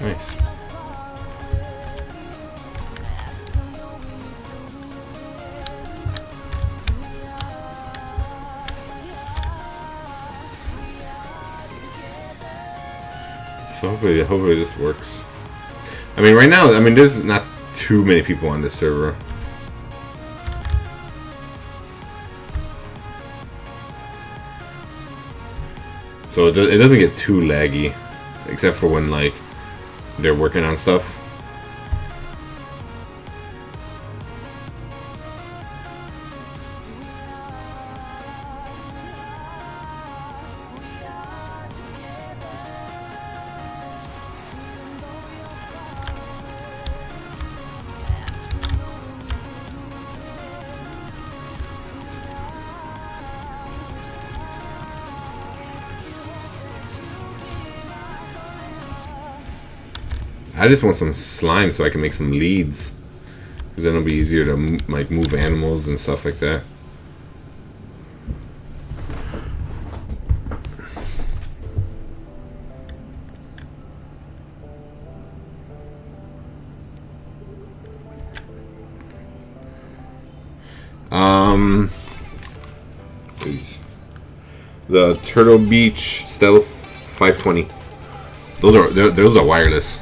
Nice. So hopefully this works. I mean, right now, I mean, there's not too many people on this server. So it doesn't get too laggy, except for when, like, they're working on stuff. I just want some slime so I can make some leads, because then it'll be easier to like move animals and stuff like that. Please. The Turtle Beach Stealth 520. Those are wireless.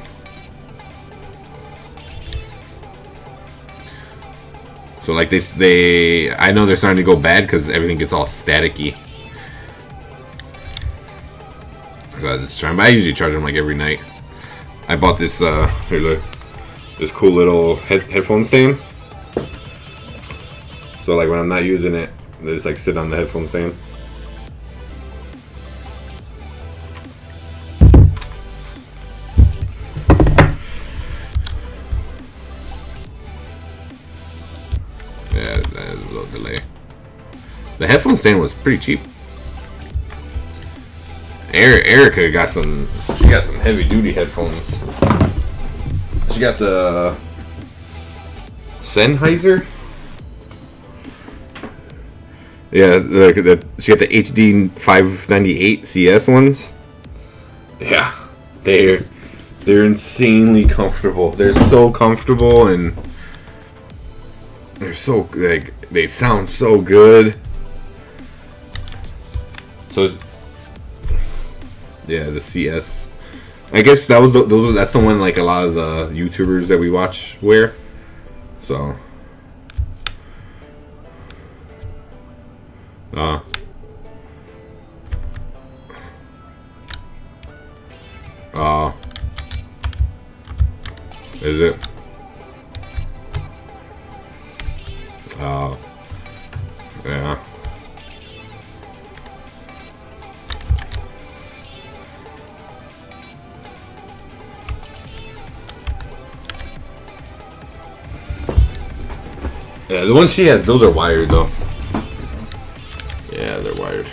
So like they I know they're starting to go bad because everything gets all staticky. So I just try, but I usually charge them like every night. I bought this here, look, this cool little headphone stand. So like when I'm not using it, they just like sit on the headphone stand. Yeah, that is a little delay. The headphone stand was pretty cheap. Erica got some. She got some heavy duty headphones. She got the Sennheiser. Yeah, she got the HD 598 CS ones. Yeah, they're insanely comfortable. They're so comfortable and they're so like they sound so good. So yeah, the CS. I guess that was that's the one like a lot of the YouTubers that we watch wear. So is it? Oh, yeah. Yeah, the ones she has, those are wired though. Yeah, they're wired.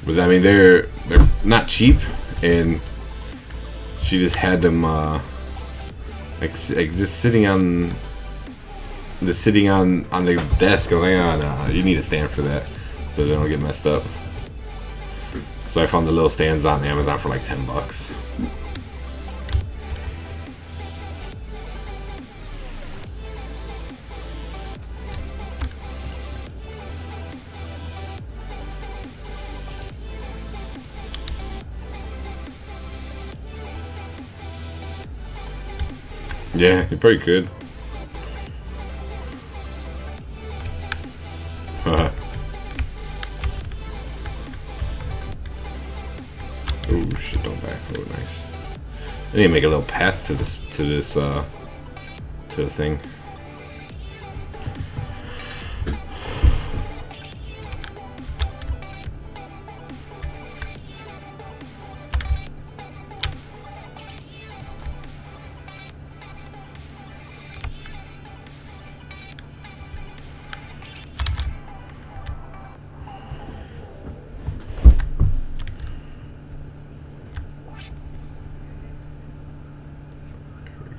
But I mean, they're not cheap, and she just had them like just sitting on the desk. I'm like, oh, no, you need a stand for that, so they don't get messed up. So I found the little stands on Amazon for like $10. Yeah, you probably could. Oh shit! Don't back. Oh, nice. I need to make a little path to the thing.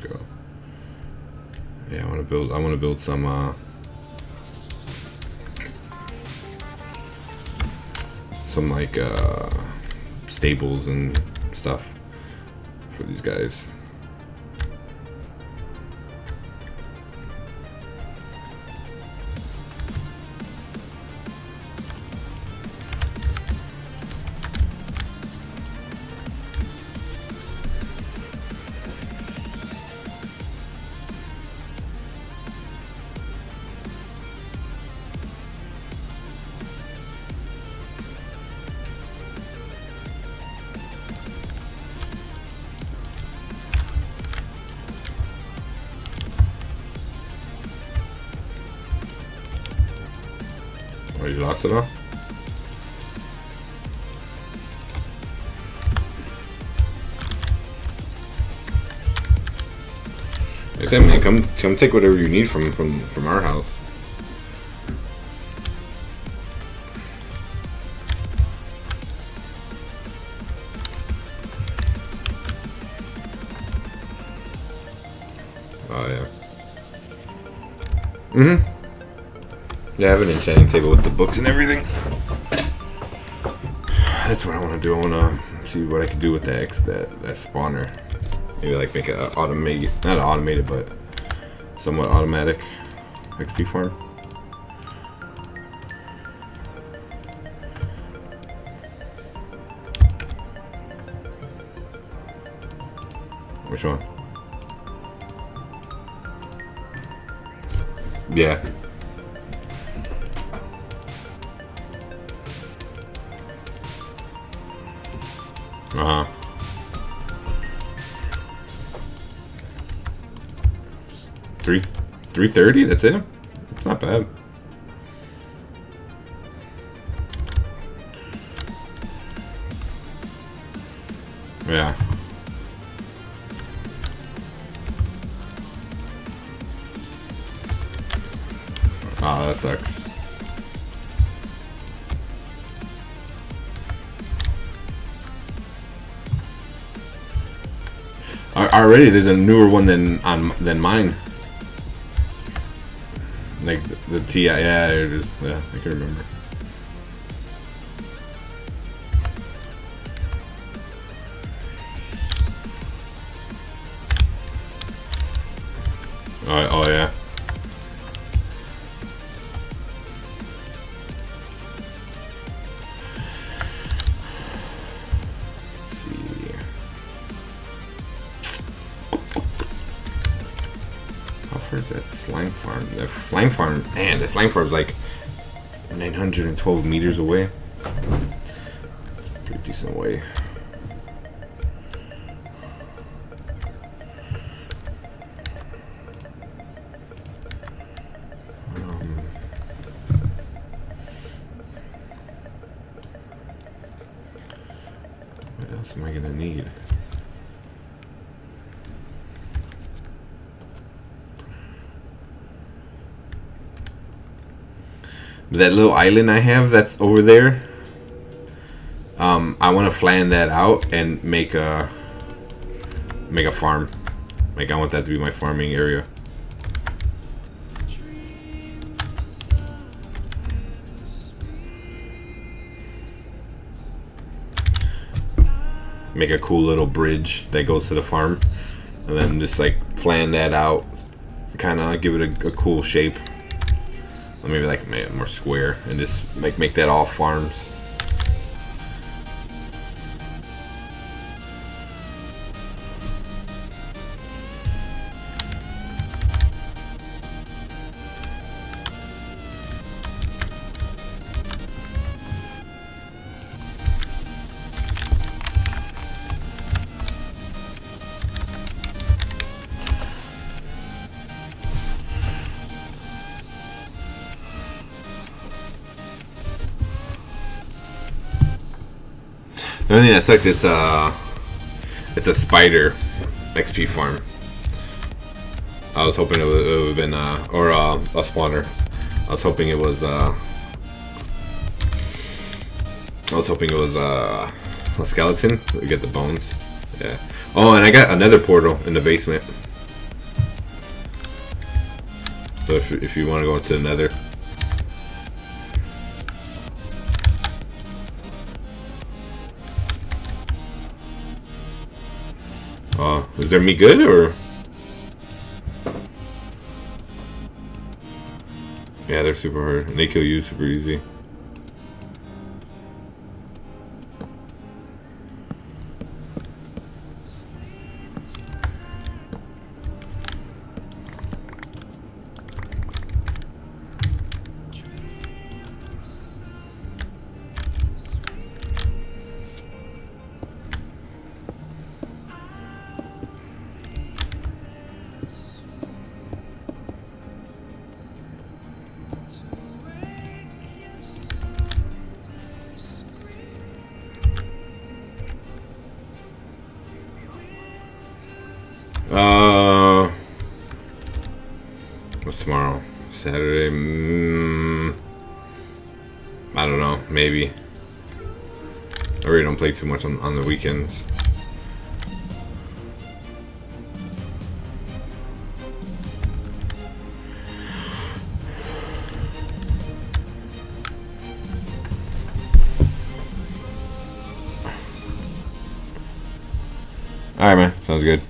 Go. Yeah, I want to build some like stables and stuff for these guys. Oh, you lost it all? I said, man, come take whatever you need from our house. Oh yeah. Mm-hmm. Yeah, I have an enchanting table with the books and everything. That's what I want to do. I want to see what I can do with that spawner. Maybe like make a automated, not automated, but somewhat automatic XP farm. Which one? Yeah. Uh-huh. 330? That's it? It's not bad. Yeah. Oh, that sucks. Already, there's a newer one than mine. Like the TI, yeah, it is. Yeah, I can remember. Oh yeah. Where's that slime farm? That slime farm, man, the slime farm's like 912 meters away. Pretty decent way. What else am I gonna need? That little island I have that's over there, I want to flatten that out and make a farm. Like I want that to be my farming area. Make a cool little bridge that goes to the farm, and then just like flatten that out, kind of give it a cool shape. Or maybe like make it more square, and just like make that all farms. The only thing that sucks, it's a spider XP farm. I was hoping it would have been or a spawner. I was hoping it was a skeleton. We get the bones. Yeah. Oh, and I got another portal in the basement. So if you want to go into the nether. Is their meat good or? Yeah, they're super hard and they kill you super easy. What's tomorrow? Saturday? I don't know. Maybe. I really don't play too much on the weekends. Alright, man. Sounds good.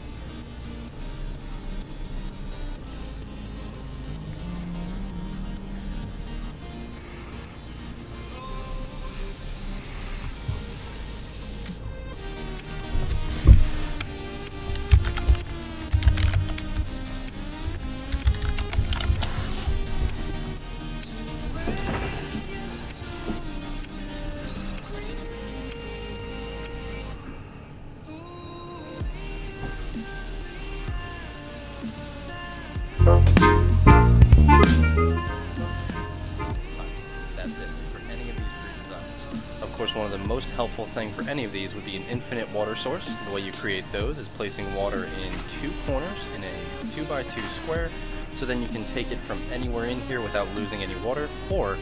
One of the most helpful thing for any of these would be an infinite water source. The way you create those is placing water in two corners in a 2x2 square, so then you can take it from anywhere in here without losing any water, or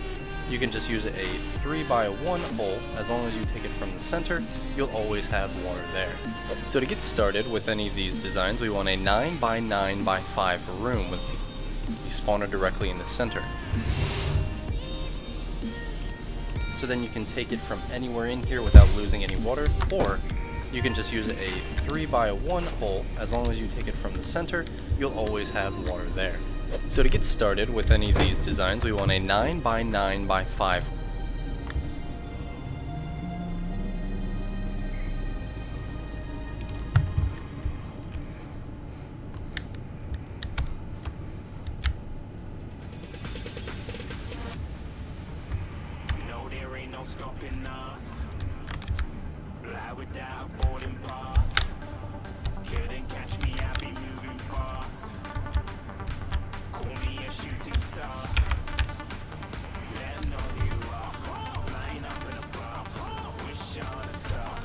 you can just use a 3x1 hole. As long as you take it from the center, you'll always have water there. So to get started with any of these designs, we want a 9x9x5 room with the spawner directly in the center. So then you can take it from anywhere in here without losing any water, or you can just use a 3x1 hole. As long as you take it from the center, you'll always have water there. So to get started with any of these designs, we want a 9x9x5. Stopping us, fly without boarding pass. Couldn't catch me, I'll be moving fast. Call me a shooting star. Let 'em know who you are. Flying up in a bar, wish on a star.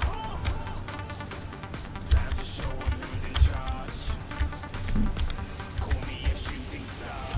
Time to show 'em who's in charge. Call me a shooting star.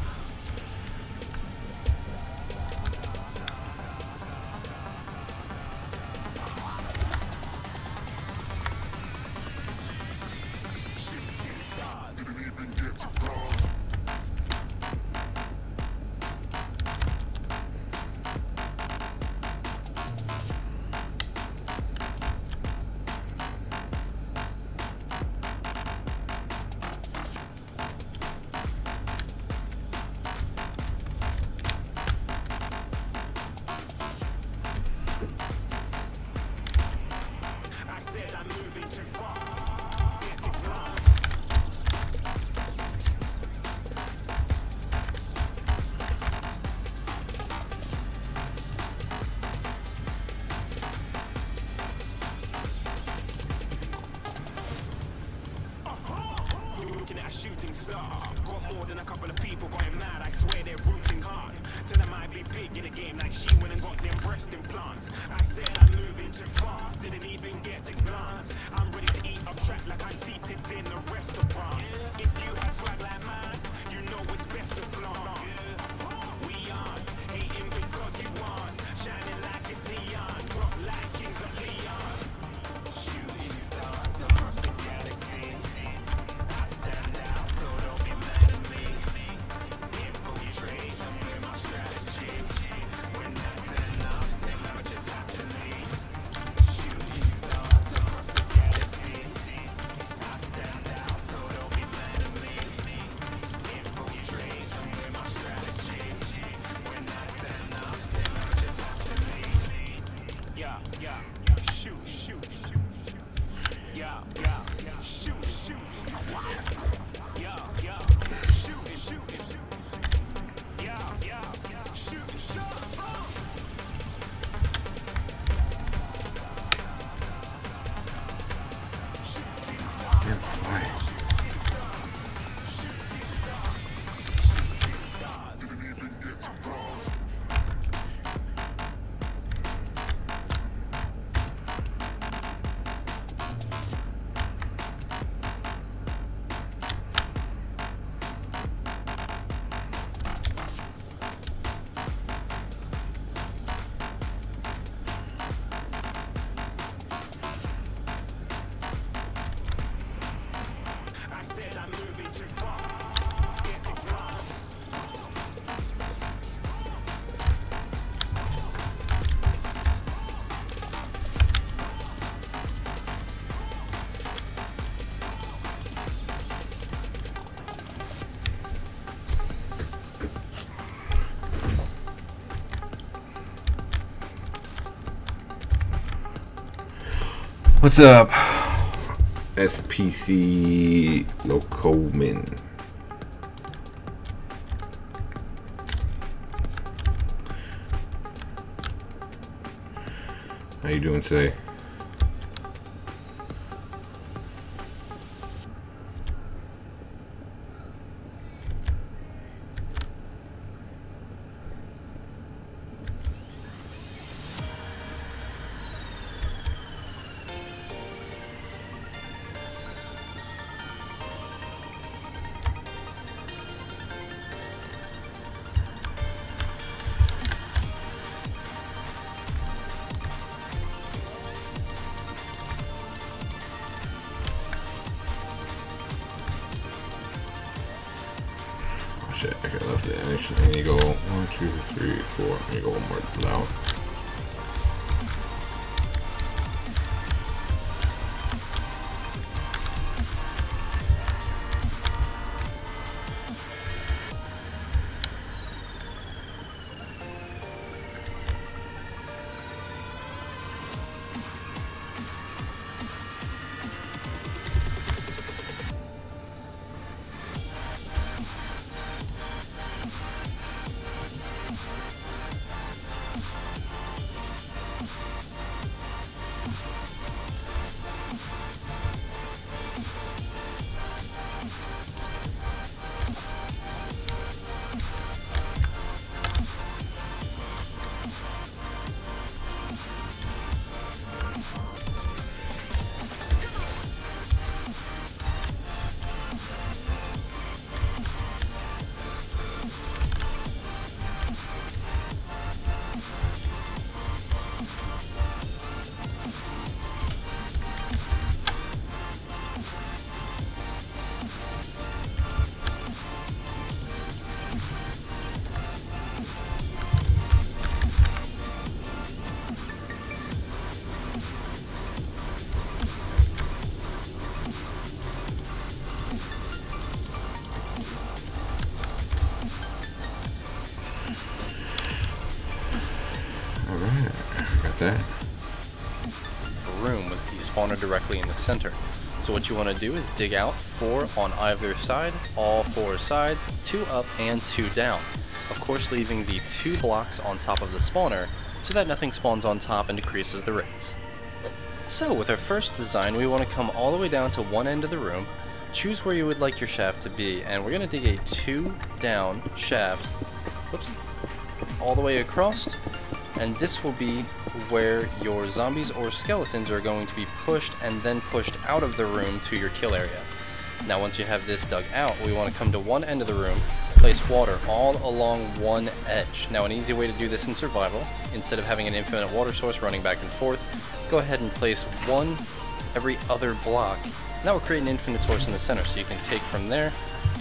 shooting star. Got more than a couple of people going mad, I swear they're rooting hard. Till I might be big in the game like she went and got them breast implants. I said I'm moving too fast, didn't even get a glance. I'm ready to eat up track like I'm seated in a restaurant. If you had swag like mine, you know it's best to flaunt. We on, hating because you want, shining like it's neon, rock like kings of Leon. Shooting stars across the galaxy. I stand out, so don't be mad at me. Infiltrate, I'm with my strategy. When I turn up, then I just have to leave. Shooting stars across the galaxy. I stand out, so don't be mad at me. Infiltrate, I'm with my strategy. When I turn up, then I just have to leave. Yeah, shoot, shoot, shoot. Yeah, shoot, shoot. Yeah, shoot, shoot. Yeah, shoot, shoot. You're fine. I said I'm moving too far. Get it wrong. What's up, SPC Locomin? How you doing today? Shit, okay, that's it. I need to go 1, 2, 3, 4. I need to go one more loud. that. Room with the spawner directly in the center. So what you want to do is dig out 4 on either side, all 4 sides, 2 up and 2 down. Of course leaving the 2 blocks on top of the spawner so that nothing spawns on top and decreases the rates. So with our first design we want to come all the way down to one end of the room, choose where you would like your shaft to be, and we're going to dig a 2 down shaft, whoops, all the way across, and this will be where your zombies or skeletons are going to be pushed and then pushed out of the room to your kill area. Now once you have this dug out, we want to come to one end of the room, place water all along one edge. Now an easy way to do this in survival, instead of having an infinite water source running back and forth, go ahead and place one every other block. And that will create an infinite source in the center, so you can take from there,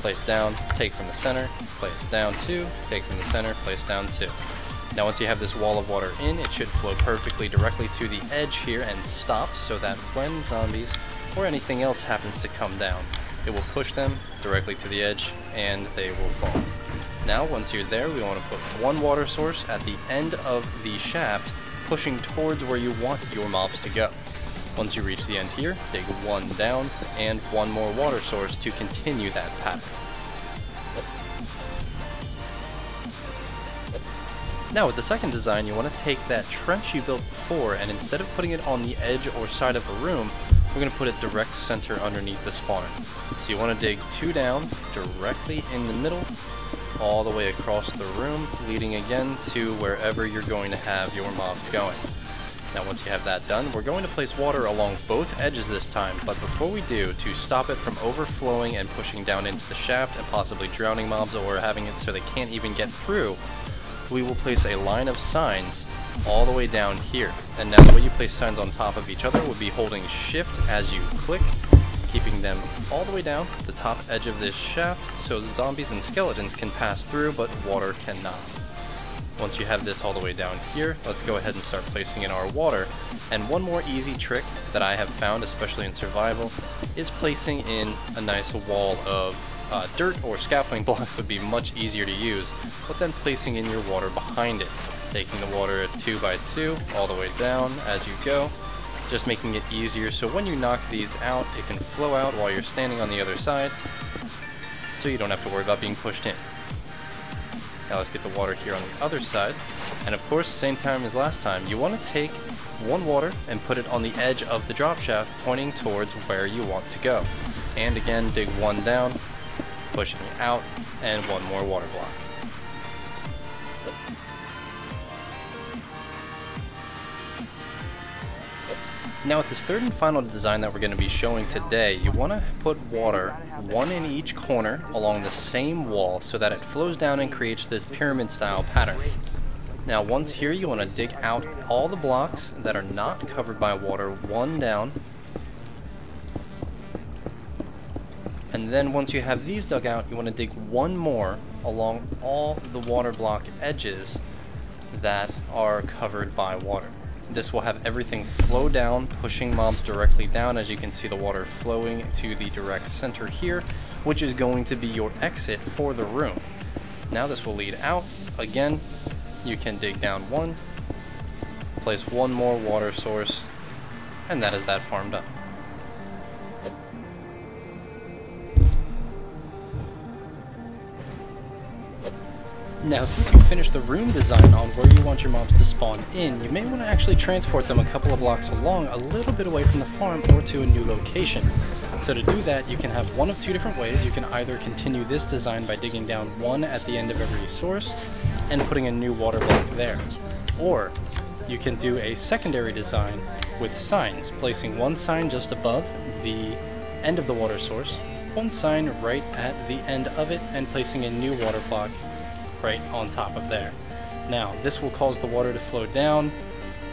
place down, take from the center, place down 2, take from the center, place down 2. Now once you have this wall of water in, it should flow perfectly directly to the edge here and stop, so that when zombies or anything else happens to come down, it will push them directly to the edge and they will fall. Now once you're there, we want to put one water source at the end of the shaft, pushing towards where you want your mobs to go. Once you reach the end here, dig one down and one more water source to continue that pattern. Now with the second design, you want to take that trench you built before, and instead of putting it on the edge or side of a room, we're going to put it direct center underneath the spawn. So you want to dig 2 down directly in the middle, all the way across the room, leading again to wherever you're going to have your mobs going. Now once you have that done, we're going to place water along both edges this time, but before we do, to stop it from overflowing and pushing down into the shaft and possibly drowning mobs or having it so they can't even get through, we will place a line of signs all the way down here. And now the way you place signs on top of each other would be holding shift as you click, keeping them all the way down the top edge of this shaft so zombies and skeletons can pass through but water cannot. Once you have this all the way down here, let's go ahead and start placing in our water. And one more easy trick that I have found, especially in survival, is placing in a nice wall of dirt or scaffolding blocks would be much easier to use, but then placing in your water behind it. Taking the water at 2 by 2 all the way down as you go, just making it easier so when you knock these out, it can flow out while you're standing on the other side, so you don't have to worry about being pushed in. Now let's get the water here on the other side, and of course, same time as last time, you want to take one water and put it on the edge of the drop shaft pointing towards where you want to go. And again, dig one down, pushing it out, and one more water block. Now with this third and final design that we're going to be showing today, you want to put water, one in each corner along the same wall so that it flows down and creates this pyramid style pattern. Now once here, you want to dig out all the blocks that are not covered by water, one down. And then once you have these dug out, you want to dig one more along all the water block edges that are covered by water. This will have everything flow down, pushing mobs directly down, as you can see the water flowing to the direct center here, which is going to be your exit for the room. Now this will lead out. Again, you can dig down one, place one more water source, and that is that farm done. Now, since you finished the room design on where you want your mobs to spawn in, you may want to actually transport them a couple of blocks along, a little bit away from the farm or to a new location. So to do that, you can have one of two different ways. You can either continue this design by digging down one at the end of every source and putting a new water block there. Or you can do a secondary design with signs, placing one sign just above the end of the water source, one sign right at the end of it, and placing a new water block right on top of there. Now, this will cause the water to flow down,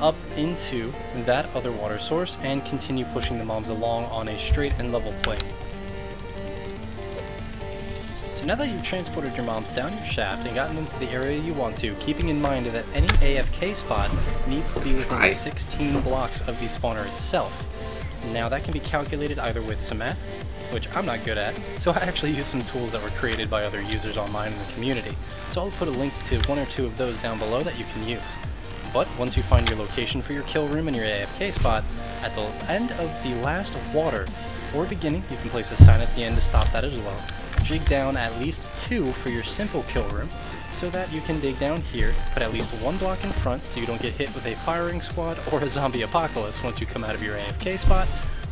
up into that other water source, and continue pushing the mobs along on a straight and level plane. So now that you've transported your mobs down your shaft and gotten them to the area you want to, keeping in mind that any AFK spot needs to be within 16 blocks of the spawner itself. Now that can be calculated either with some math, which I'm not good at, so I actually use some tools that were created by other users online in the community. So I'll put a link to one or two of those down below that you can use. But once you find your location for your kill room and your AFK spot, at the end of the last water or beginning, you can place a sign at the end to stop that as well. Dig down at least 2 for your simple kill room, so that you can dig down here, put at least one block in front so you don't get hit with a firing squad or a zombie apocalypse once you come out of your AFK spot.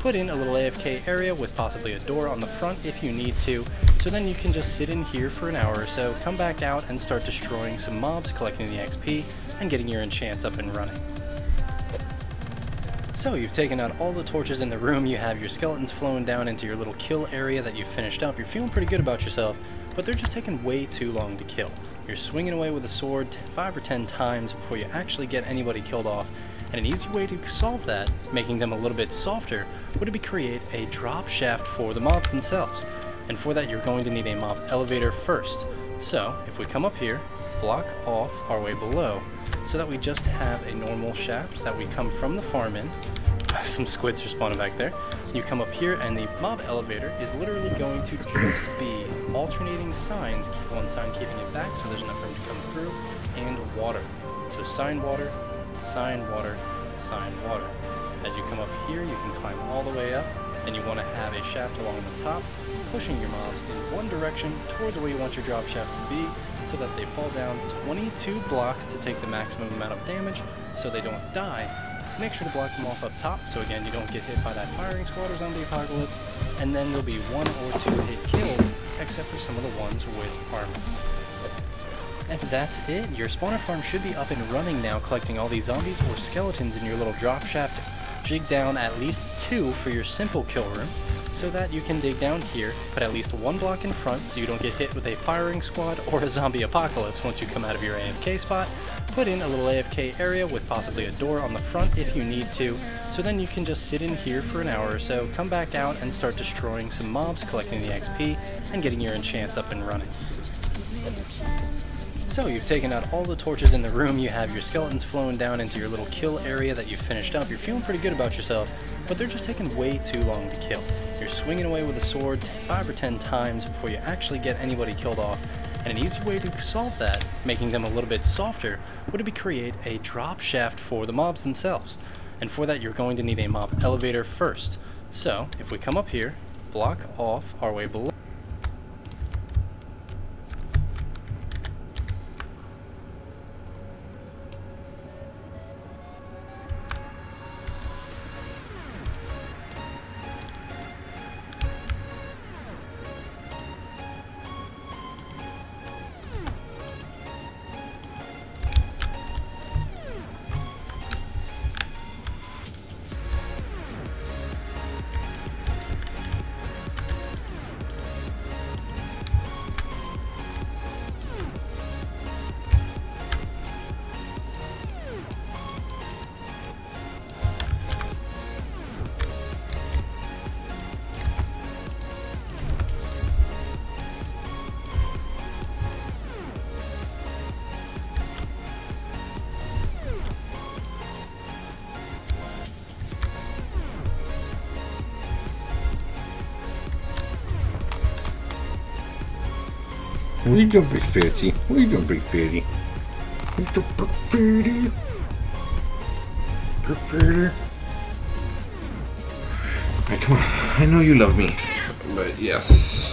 put in a little AFK area with possibly a door on the front if you need to, so then you can just sit in here for an hour or so, come back out and start destroying some mobs, collecting the XP, and getting your enchants up and running. So you've taken out all the torches in the room, you have your skeletons flowing down into your little kill area that you've finished up, you're feeling pretty good about yourself, but they're just taking way too long to kill. You're swinging away with a sword 5 or 10 times before you actually get anybody killed off, and an easy way to solve that, making them a little bit softer, would be create a drop shaft for the mobs themselves. And for that you're going to need a mob elevator first. So if we come up here, block off our way below, so that we just have a normal shaft that we come from the farm in. Some squids are spawning back there. You come up here and the mob elevator is literally going to just be alternating signs, one sign keeping it back so there's enough room to come through, and water. So sign water, sign water, sign water. As you come up here you can climb all the way up, and you want to have a shaft along the top, pushing your mobs in one direction towards where you want your drop shaft to be, so that they fall down 22 blocks to take the maximum amount of damage so they don't die. Make sure to block them off up top so again you don't get hit by that firing squad or zombie apocalypse, and then there'll be 1 or 2 hit kills except for some of the ones with armor. And that's it. Your spawner farm should be up and running now, collecting all these zombies or skeletons in your little drop shaft. Jig down at least 2 for your simple kill room, so that you can dig down here, put at least 1 block in front so you don't get hit with a firing squad or a zombie apocalypse once you come out of your AFK spot. Put in a little AFK area with possibly a door on the front if you need to, so then you can just sit in here for an hour or so, come back out and start destroying some mobs, collecting the XP, and getting your enchants up and running. So you've taken out all the torches in the room, you have your skeletons flowing down into your little kill area that you've finished up, you're feeling pretty good about yourself, but they're just taking way too long to kill. You're swinging away with a sword 5 or 10 times before you actually get anybody killed off, and an easy way to solve that, making them a little bit softer, would be create a drop shaft for the mobs themselves. And for that you're going to need a mob elevator first. So if we come up here, block off our way below, What are you doing, big fatty? What are you doing, big fatty? What are you doing, big fatty? Big fatty? Alright, come on. I know you love me. But yes.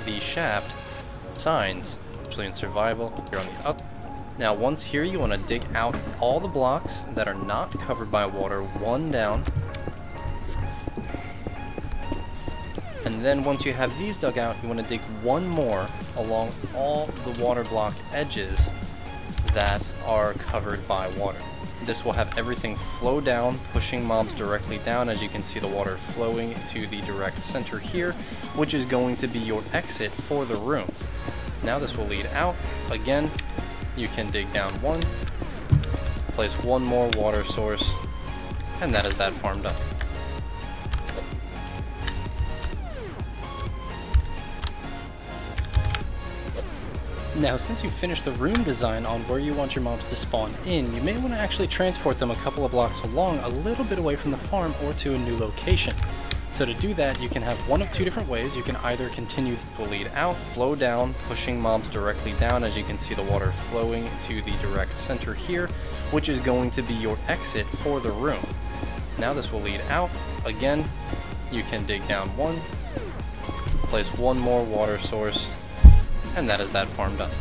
the shaft signs, actually in survival, you're on the up. Now once here you want to dig out all the blocks that are not covered by water, 1 down. And then once you have these dug out, you want to dig 1 more along all the water block edges that are covered by water. This will have everything flow down, pushing mobs directly down. As you can see, the water flowing to the direct center here, which is going to be your exit for the room. Now this will lead out. Again, you can dig down one, place one more water source, and that is that farm done. Now, since you've finished the room design on where you want your mobs to spawn in, you may want to actually transport them a couple of blocks along, a little bit away from the farm or to a new location. So to do that, you can have one of two different ways. You can either continue to lead out, flow down, pushing mobs directly down. As you can see, the water flowing to the direct center here, which is going to be your exit for the room. Now this will lead out. Again, you can dig down one, place one more water source, and that is that farm done.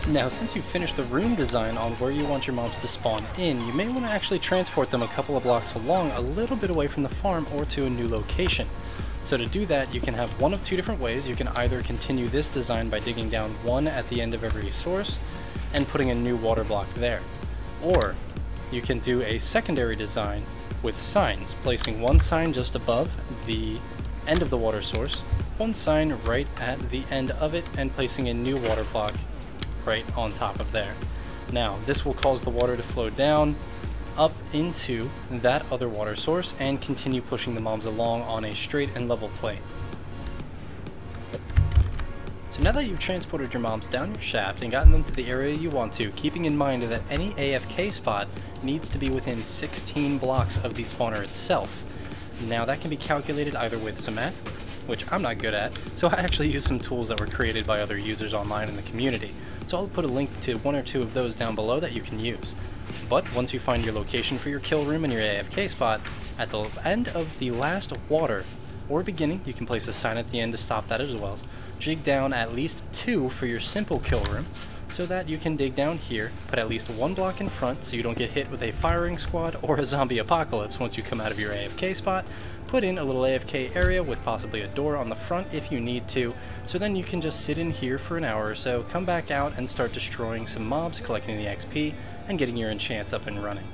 Now, since you've finished the room design on where you want your mobs to spawn in, you may want to actually transport them a couple of blocks along, a little bit away from the farm or to a new location. So to do that, you can have one of two different ways. You can either continue this design by digging down one at the end of every source and putting a new water block there. Or you can do a secondary design with signs, placing one sign just above the end of the water source, one sign right at the end of it, and placing a new water block right on top of there. Now, this will cause the water to flow down up into that other water source and continue pushing the mobs along on a straight and level plane. So now that you've transported your mobs down your shaft and gotten them to the area you want to, keeping in mind that any AFK spot needs to be within 16 blocks of the spawner itself. Now that can be calculated either with some math, which I'm not good at, so I actually use some tools that were created by other users online in the community. So I'll put a link to one or two of those down below that you can use. But once you find your location for your kill room and your AFK spot, at the end of the last water or beginning, you can place a sign at the end to stop that as well. Dig down at least 2 for your simple kill room, so that you can dig down here, put at least 1 block in front so you don't get hit with a firing squad or a zombie apocalypse once you come out of your AFK spot. Put in a little AFK area with possibly a door on the front if you need to, so then you can just sit in here for an hour or so, come back out and start destroying some mobs, collecting the XP, and getting your enchants up and running.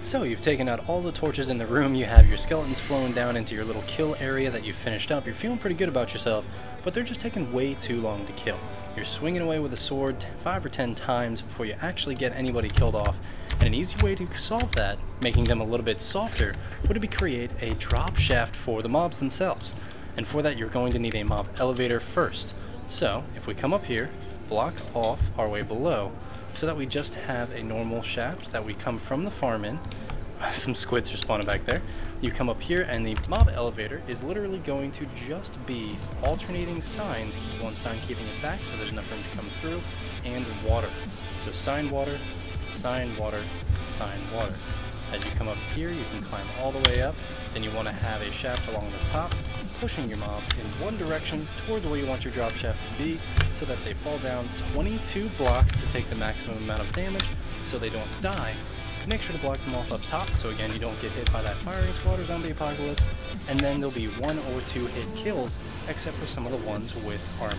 So you've taken out all the torches in the room, you have your skeletons flowing down into your little kill area that you've finished up. You're feeling pretty good about yourself, but they're just taking way too long to kill. You're swinging away with a sword 5 or 10 times before you actually get anybody killed off. And an easy way to solve that, making them a little bit softer, would be create a drop shaft for the mobs themselves. And for that, you're going to need a mob elevator first. So if we come up here, block off our way below, so that we just have a normal shaft that we come from the farm in. Some squids are spawning back there. You come up here and the mob elevator is literally going to just be alternating signs, one sign keeping it back so there's enough room to come through, and water. So sign water, sign water, sign water. As you come up here, you can climb all the way up. Then you want to have a shaft along the top, pushing your mobs in one direction towards where you want your drop shaft to be, so that they fall down 22 blocks to take the maximum amount of damage so they don't die. Make sure to block them off up top, so again you don't get hit by that firing squad or zombie apocalypse, and then there'll be 1 or 2 hit kills, except for some of the ones with armor.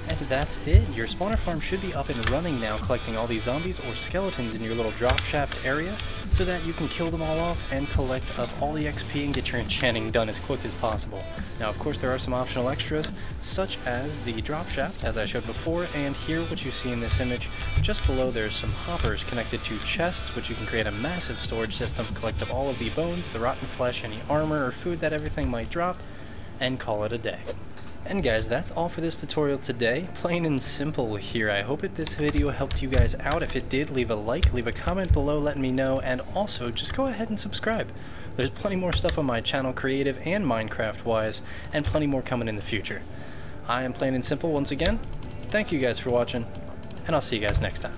And that's it. Your spawner farm should be up and running now, collecting all these zombies or skeletons in your little drop shaft area, so that you can kill them all off and collect up all the XP and get your enchanting done as quick as possible. Now of course there are some optional extras, such as the drop shaft, as I showed before, and here what you see in this image, just below there's some hoppers connected to chests, which you can create a massive storage system, collect up all of the bones, the rotten flesh, any armor or food that everything might drop, and call it a day. And guys, that's all for this tutorial today. Plain and simple here. I hope that this video helped you guys out. If it did, leave a like, leave a comment below letting me know, and also just go ahead and subscribe. There's plenty more stuff on my channel, creative and Minecraft wise, and plenty more coming in the future. I am Plain and Simple once again. Thank you guys for watching, and I'll see you guys next time.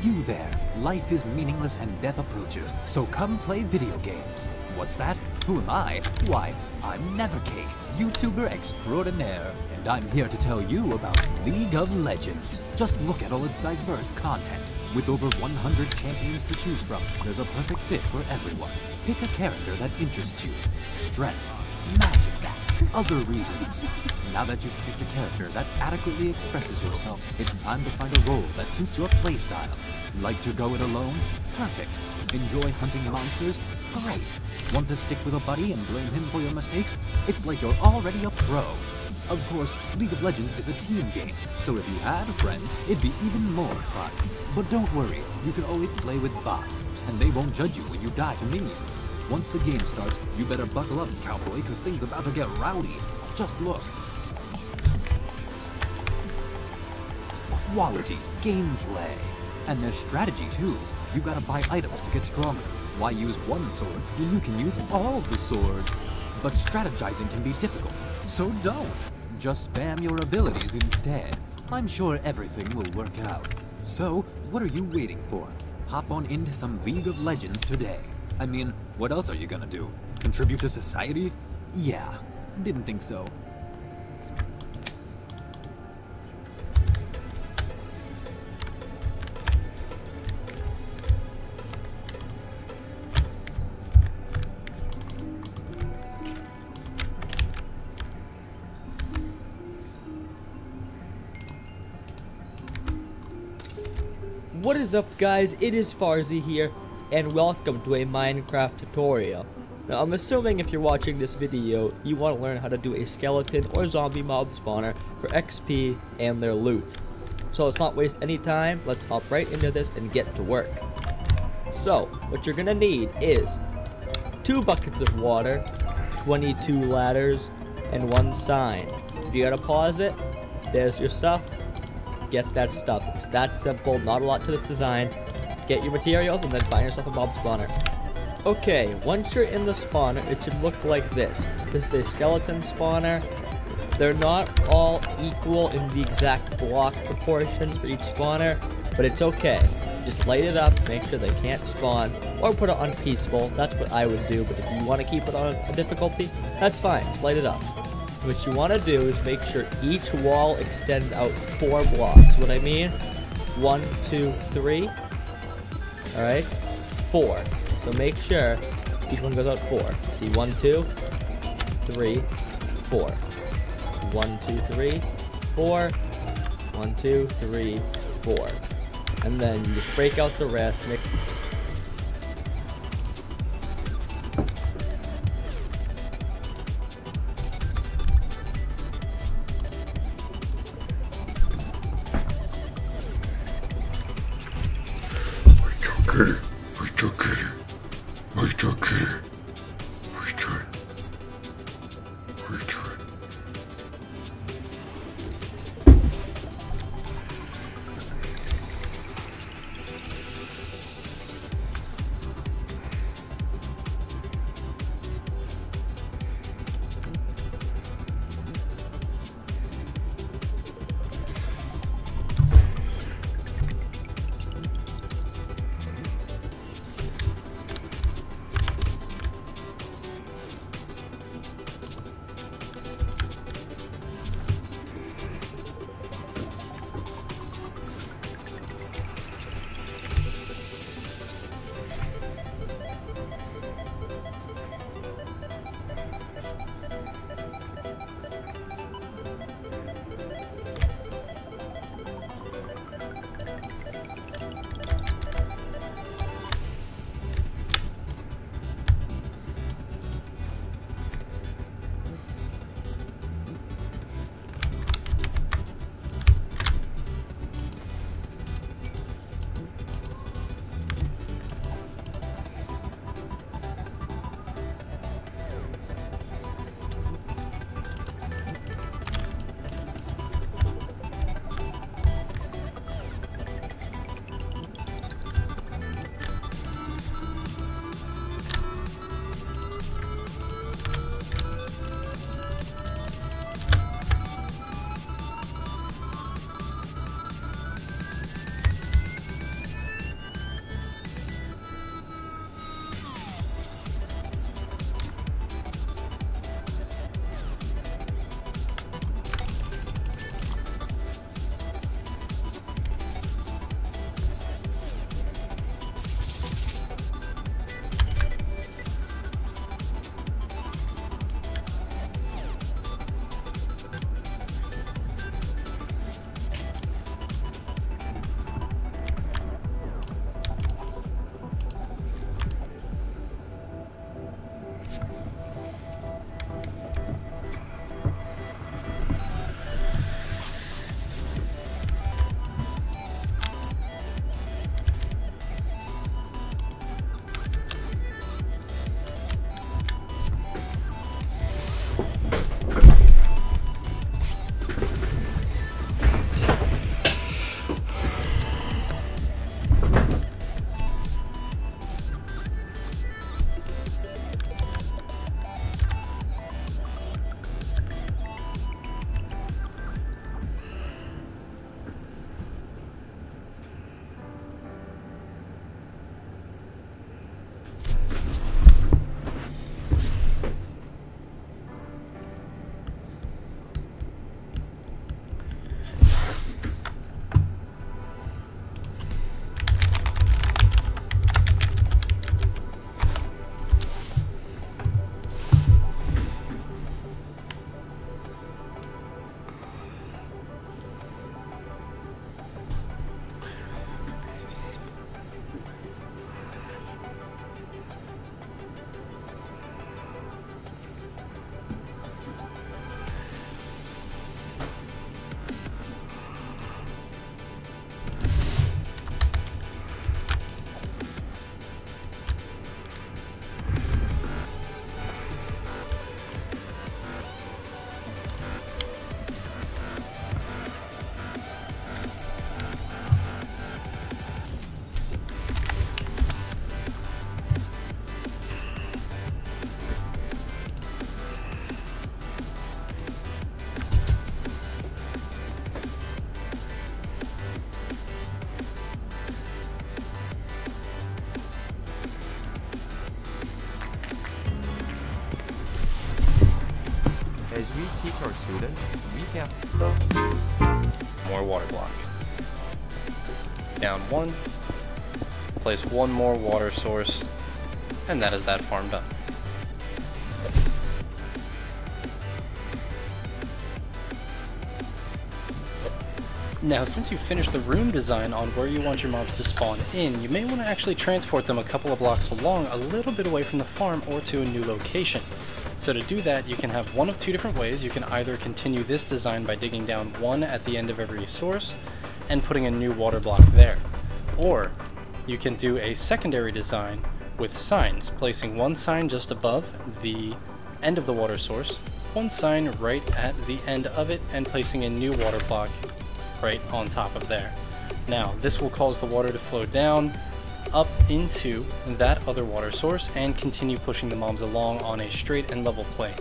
You there. Life is meaningless and death approaches, so come play video games. What's that? Who am I? Why, I'm Nevercake, YouTuber extraordinaire, and I'm here to tell you about League of Legends. Just look at all its diverse content. With over 100 champions to choose from, there's a perfect fit for everyone. Pick a character that interests you. Strength, magic, other reasons. Now that you've picked a character that adequately expresses yourself, it's time to find a role that suits your playstyle. Like to go it alone? Perfect. Enjoy hunting monsters? Great. Want to stick with a buddy and blame him for your mistakes? It's like you're already a pro. Of course, League of Legends is a team game, so if you had friends, it'd be even more fun. But don't worry, you can always play with bots, and they won't judge you when you die to memes. Once the game starts, you better buckle up, cowboy, because things about to get rowdy. Just look. Quality gameplay. And there's strategy too. You gotta buy items to get stronger. Why use one sword when you can use all the swords? But strategizing can be difficult, so don't. Just spam your abilities instead. I'm sure everything will work out. So, what are you waiting for? Hop on into some League of Legends today. I mean, what else are you gonna do? Contribute to society? Yeah, didn't think so. What is up, guys? It is Farzy here, and welcome to a Minecraft tutorial. Now, I'm assuming if you're watching this video, you want to learn how to do a skeleton or zombie mob spawner for XP and their loot. So let's not waste any time, let's hop right into this and get to work. So, what you're gonna need is 2 buckets of water, 22 ladders, and 1 sign. If you gotta pause it, there's your stuff. Get that stuff. It's that simple, not a lot to this design. Get your materials and then find yourself a mob spawner. Okay, once you're in the spawner, it should look like this. This is a skeleton spawner. They're not all equal in the exact block proportions for each spawner, but it's okay. Just light it up, make sure they can't spawn, or put it on peaceful. That's what I would do, but if you want to keep it on a difficulty, that's fine. Just light it up. What you want to do is make sure each wall extends out 4 blocks. What I mean? 1, 2, 3. Alright? 4. So make sure each one goes out 4. See, 1, 2, 3, 4. 1, 2, 3, 4. 1, 2, 3, 4. And then you just break out the rest. Make students, we can... More water block. Down one. Place one more water source. And that is that farm done. Now, since you've finished the room design on where you want your mobs to spawn in, you may want to actually transport them a couple of blocks along, a little bit away from the farm or to a new location. So to do that, you can have one of two different ways. You can either continue this design by digging down one at the end of every source and putting a new water block there. Or you can do a secondary design with signs, placing one sign just above the end of the water source, one sign right at the end of it, and placing a new water block right on top of there. Now, this will cause the water to flow down up into that other water source and continue pushing the mobs along on a straight and level plane.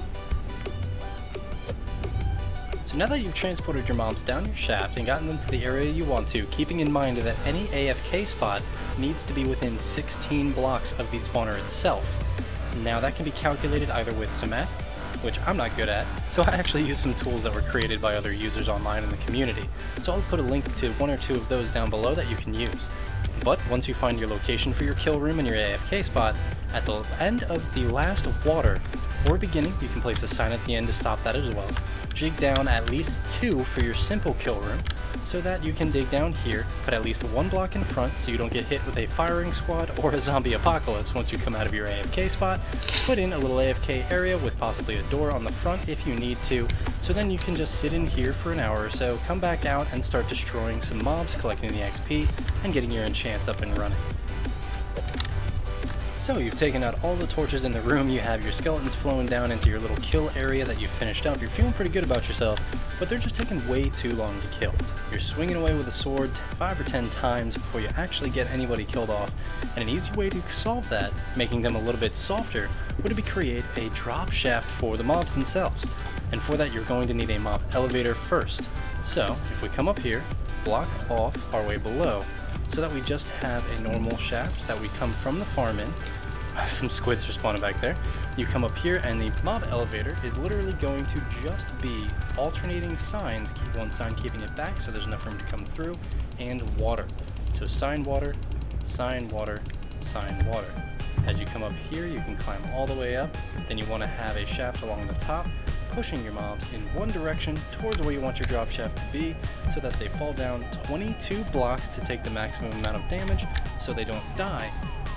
So now that you've transported your mobs down your shaft and gotten them to the area you want to, keeping in mind that any AFK spot needs to be within 16 blocks of the spawner itself. Now that can be calculated either with some math, which I'm not good at, so I actually use some tools that were created by other users online in the community. So I'll put a link to one or two of those down below that you can use. But once you find your location for your kill room and your AFK spot, at the end of the last water or beginning, you can place a sign at the end to stop that as well. Jig down at least 2 for your simple kill room, so that you can dig down here, put at least 1 block in front so you don't get hit with a firing squad or a zombie apocalypse once you come out of your AFK spot. Put in a little AFK area with possibly a door on the front if you need to, so then you can just sit in here for an hour or so, come back out and start destroying some mobs, collecting the XP, and getting your enchants up and running. So you've taken out all the torches in the room, you have your skeletons flowing down into your little kill area that you've finished up. You're feeling pretty good about yourself, but they're just taking way too long to kill. You're swinging away with a sword 5 or 10 times before you actually get anybody killed off, and an easy way to solve that, making them a little bit softer, would be create a drop shaft for the mobs themselves. And for that you're going to need a mob elevator first. So if we come up here, block off our way below, so that we just have a normal shaft that we come from the farm in. Some squids are spawning back there. You come up here and the mob elevator is literally going to just be alternating signs, keep one sign keeping it back so there's enough room to come through, and water. So sign water, sign water, sign water. As you come up here you can climb all the way up, then you want to have a shaft along the top, pushing your mobs in one direction towards where you want your drop shaft to be, so that they fall down 22 blocks to take the maximum amount of damage so they don't die.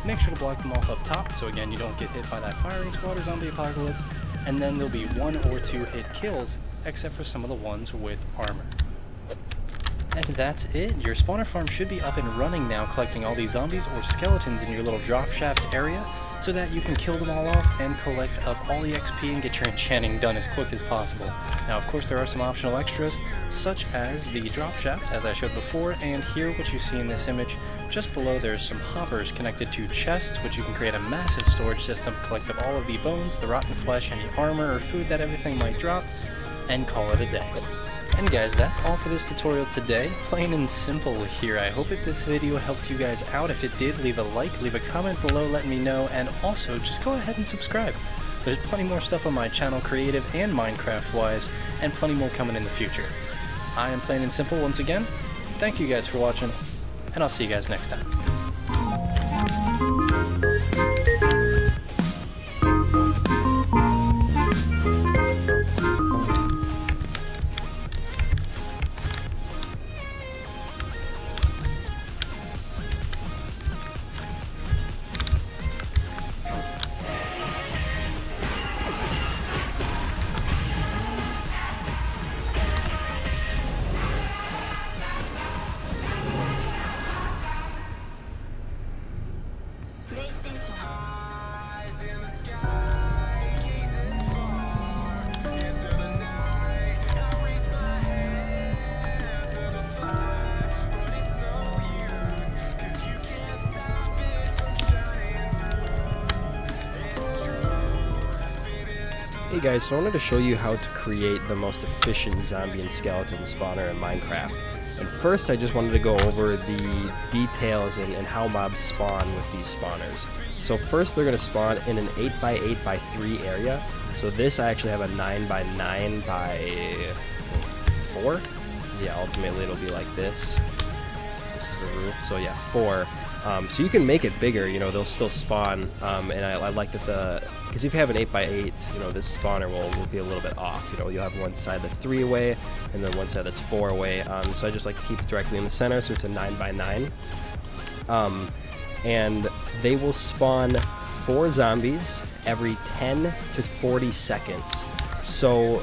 Make sure to block them off up top so again you don't get hit by that firing squad or zombie apocalypse, and then there'll be 1 or 2 hit kills except for some of the ones with armor. And that's it. Your spawner farm should be up and running now, collecting all these zombies or skeletons in your little drop shaft area, so that you can kill them all off and collect up all the XP and get your enchanting done as quick as possible. Now of course there are some optional extras, such as the drop shaft as I showed before, and here what you see in this image, just below there's some hoppers connected to chests, which you can create a massive storage system, collect up all of the bones, the rotten flesh, any armor or food that everything might drop, and call it a day. And guys, that's all for this tutorial today. Plain and simple here. I hope that this video helped you guys out. If it did, leave a like, leave a comment below, let me know, and also just go ahead and subscribe. There's plenty more stuff on my channel, creative and Minecraft wise, and plenty more coming in the future. I am Plain and Simple once again. Thank you guys for watching, and I'll see you guys next time. Hey guys, so I wanted to show you how to create the most efficient zombie and skeleton spawner in Minecraft. And first I just wanted to go over the details and how mobs spawn with these spawners. So first they're going to spawn in an 8x8x3 area, So this I actually have a 9 by 9 by 4. Yeah, ultimately it'll be like this. This is the roof. So yeah, 4. So you can make it bigger, you know, they'll still spawn, and I like that because if you have an 8 by 8, you know, this spawner will be a little bit off, you know, you'll have one side that's 3 away, and then one side that's 4 away, so I just like to keep it directly in the center, so it's a 9 by 9, and they will spawn 4 zombies every 10 to 40 seconds, so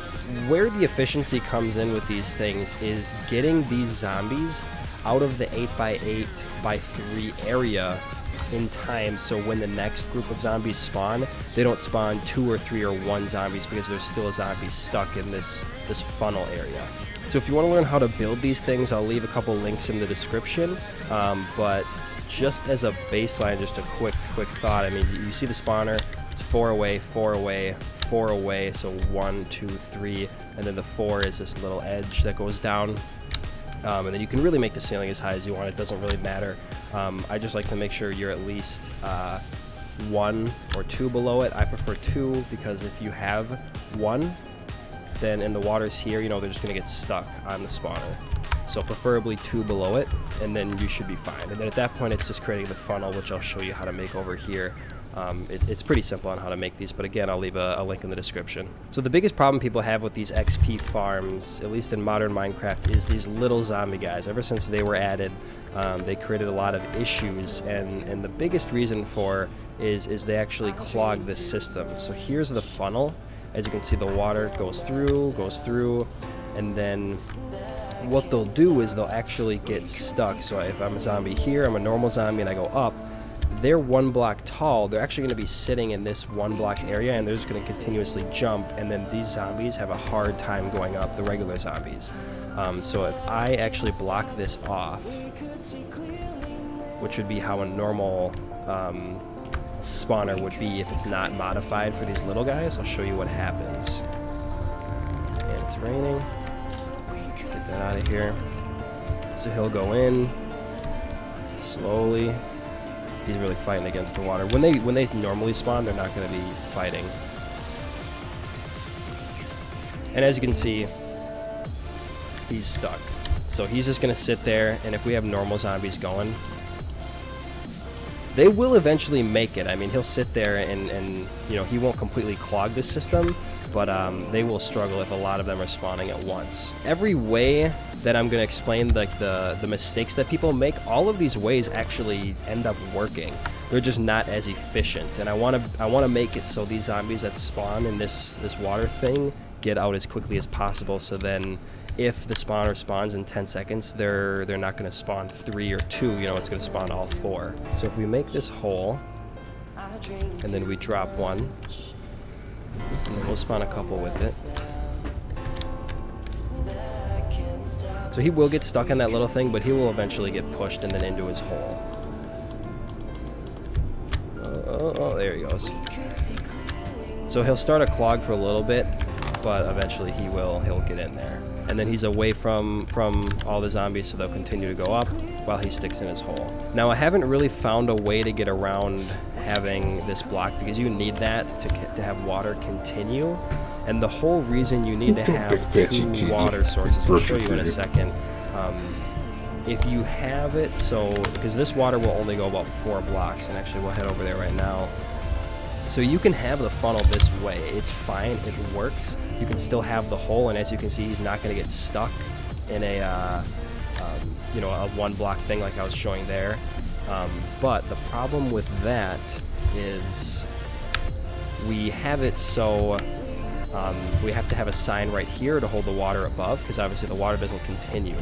where the efficiency comes in with these things is getting these zombies out of the 8 by 8 by 3 area in time, so when the next group of zombies spawn, they don't spawn 2 or 3 or 1 zombies because there's still a zombie stuck in this funnel area. So if you want to learn how to build these things, I'll leave a couple links in the description, but just as a baseline, just a quick thought, I mean, you see the spawner, it's 4 away, 4 away, 4 away, so 1, 2, 3, and then the 4 is this little edge that goes down. And then you can really make the ceiling as high as you want. It doesn't really matter. I just like to make sure you're at least 1 or 2 below it. I prefer 2 because if you have 1, then in the water's here, you know, they're just going to get stuck on the spawner. So preferably 2 below it, and then you should be fine. And then at that point, it's just creating the funnel, which I'll show you how to make over here. It's pretty simple on how to make these, but again, I'll leave a link in the description. So the biggest problem people have with these XP farms, at least in modern Minecraft, is these little zombie guys. Ever since they were added, they created a lot of issues, and the biggest reason for is they actually clog the system. So here's the funnel. As you can see, the water goes through, and then what they'll do is they'll actually get stuck. So if I'm a zombie here, I'm a normal zombie, and I go up, they're 1 block tall, they're actually going to be sitting in this 1 block area, and they're just going to continuously jump, and then these zombies have a hard time going up, the regular zombies. So if I actually block this off, which would be how a normal spawner would be if it's not modified for these little guys, I'll show you what happens. And it's raining. Get that out of here. So he'll go in slowly. He's really fighting against the water. When they normally spawn, they're not going to be fighting. And as you can see, he's stuck. So he's just going to sit there, and if we have normal zombies going, they will eventually make it. I mean, he'll sit there and you know, he won't completely clog the system, but they will struggle if a lot of them are spawning at once. Every way that I'm going to explain, like the mistakes that people make, all of these ways actually end up working. They're just not as efficient, and I want to make it so these zombies that spawn in this water thing get out as quickly as possible, so then if the spawner spawns in 10 seconds, they're not going to spawn 3 or 2, you know, it's going to spawn all 4. So if we make this hole, and then we drop 1, and then we'll spawn a couple with it. So he will get stuck on that little thing, but he will eventually get pushed and then into his hole. Oh, there he goes. So he'll start a clog for a little bit, but eventually he'll get in there. And then he's away from all the zombies, so they'll continue to go up while he sticks in his hole. Now, I haven't really found a way to get around having this block, because you need that to have water continue. And the whole reason you need to have 2 water sources, I'll show you in a second. If you have it, so, because this water will only go about 4 blocks, and actually we'll head over there right now. So you can have the funnel this way. It's fine, it works. You can still have the hole, and as you can see, he's not going to get stuck in a, you know, a 1 block thing like I was showing there. But the problem with that is we have it so we have to have a sign right here to hold the water above, because obviously the water doesn't continue.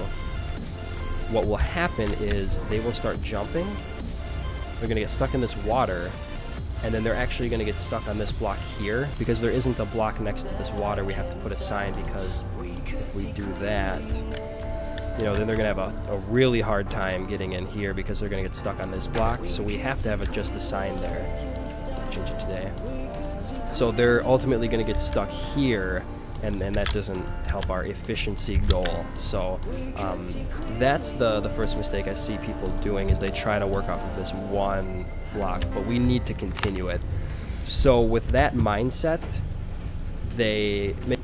What will happen is they will start jumping. They're going to get stuck in this water, and then they're actually going to get stuck on this block here, because there isn't a block next to this water. We have to put a sign, because if we do that, you know, then they're going to have a really hard time getting in here, because they're going to get stuck on this block. So we have to have just a sign there. Change it today. So they're ultimately going to get stuck here, and that doesn't help our efficiency goal. So that's the first mistake I see people doing, is they try to work off of this 1 block, but we need to continue it. So with that mindset, they make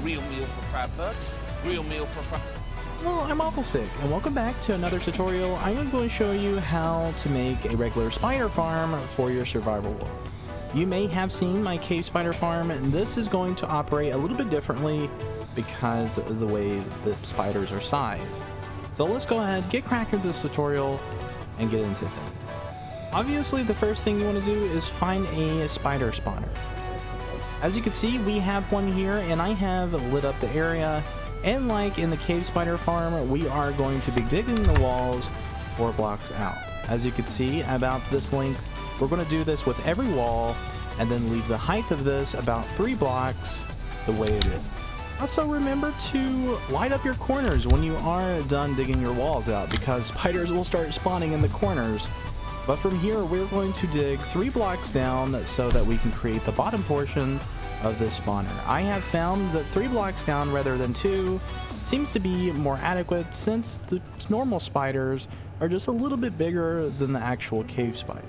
Real meal for fried buck. Real meal for fried. Hello, I'm Awfulsick, and welcome back to another tutorial. I am going to show you how to make a regular spider farm for your survival world. You may have seen my cave spider farm, and this is going to operate a little bit differently because of the way the spiders are sized. So let's go ahead, get cracking with this tutorial, and get into things. Obviously, the first thing you want to do is find a spider spawner. As you can see, we have one here, and I have lit up the area. And like in the cave spider farm, we are going to be digging the walls 4 blocks out. As you can see, about this length We're going to do this with every wall and then leave the height of this about 3 blocks the way it is. Also remember to light up your corners when you are done digging your walls out, because spiders will start spawning in the corners. But from here we're going to dig 3 blocks down so that we can create the bottom portion of this spawner. I have found that 3 blocks down rather than 2 seems to be more adequate, since the normal spiders are just a little bit bigger than the actual cave spiders.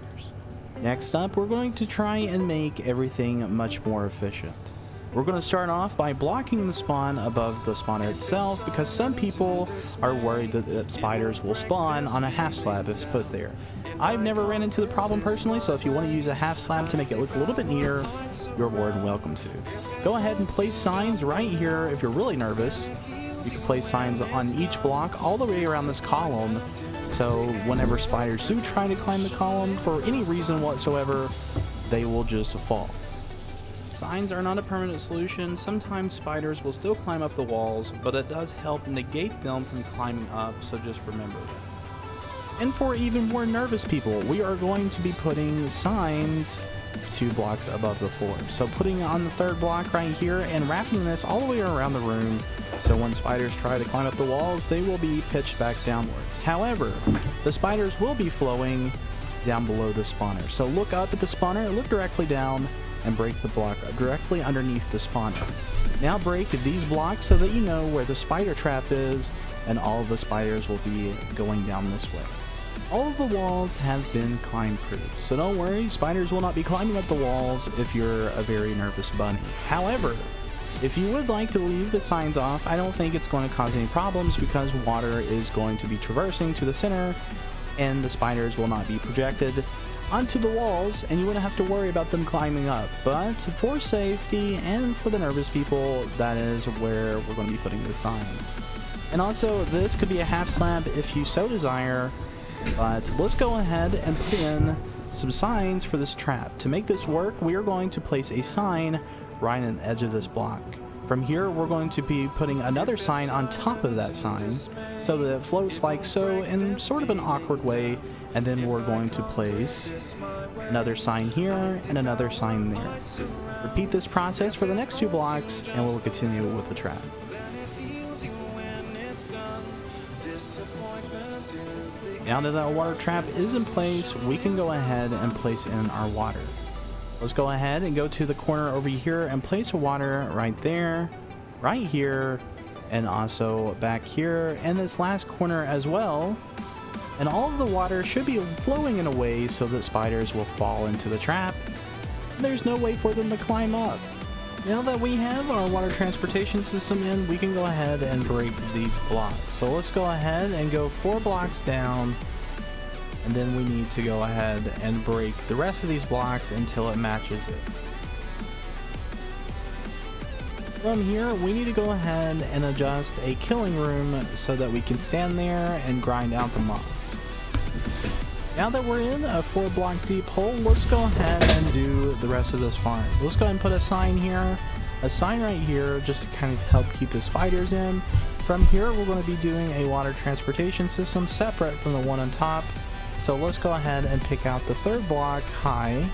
Next up, we're going to try and make everything much more efficient. We're going to start off by blocking the spawn above the spawner itself, because some people are worried that spiders will spawn on a half slab if it's put there. I've never ran into the problem personally, so if you want to use a half slab to make it look a little bit neater, you're more than welcome to. Go ahead and place signs right here if you're really nervous. You can place signs on each block all the way around this column, so whenever spiders do try to climb the column for any reason whatsoever, they will just fall. Signs are not a permanent solution. Sometimes spiders will still climb up the walls, but it does help negate them from climbing up, so just remember that. And for even more nervous people, we are going to be putting signs 2 blocks above the floor. So putting on the 3rd block right here and wrapping this all the way around the room, so when spiders try to climb up the walls, they will be pitched back downwards. However, the spiders will be flowing down below the spawner. So look up at the spawner, look directly down, and break the block directly underneath the spawner. Now break these blocks so that you know where the spider trap is, and all of the spiders will be going down this way. All of the walls have been climb proof, so don't worry, spiders will not be climbing up the walls if you're a very nervous bunny. However, if you would like to leave the signs off, I don't think it's going to cause any problems, because water is going to be traversing to the center and the spiders will not be projected onto the walls, and you wouldn't have to worry about them climbing up. But for safety and for the nervous people, that is where we're going to be putting the signs. And also, this could be a half slab if you so desire, but let's go ahead and put in some signs for this trap. To make this work, we are going to place a sign right on the edge of this block. From here, we're going to be putting another sign on top of that sign so that it floats like so in sort of an awkward way. And then we're going to place another sign here and another sign there. Repeat this process for the next 2 blocks and we'll continue with the trap. Now that our water trap is in place, we can go ahead and place in our water. Let's go ahead and go to the corner over here and place water right there, right here, and also back here, and this last corner as well. And all of the water should be flowing in a way so that spiders will fall into the trap. There's no way for them to climb up. Now that we have our water transportation system in, we can go ahead and break these blocks. So let's go ahead and go 4 blocks down, and then we need to go ahead and break the rest of these blocks until it matches it. From here, we need to go ahead and adjust a killing room so that we can stand there and grind out the mobs. Now that we're in a 4 block deep hole, let's go ahead and do the rest of this farm. Let's go ahead and put a sign here, a sign right here, just to kind of help keep the spiders in. From here, we're going to be doing a water transportation system separate from the one on top. So let's go ahead and pick out the 3rd block high,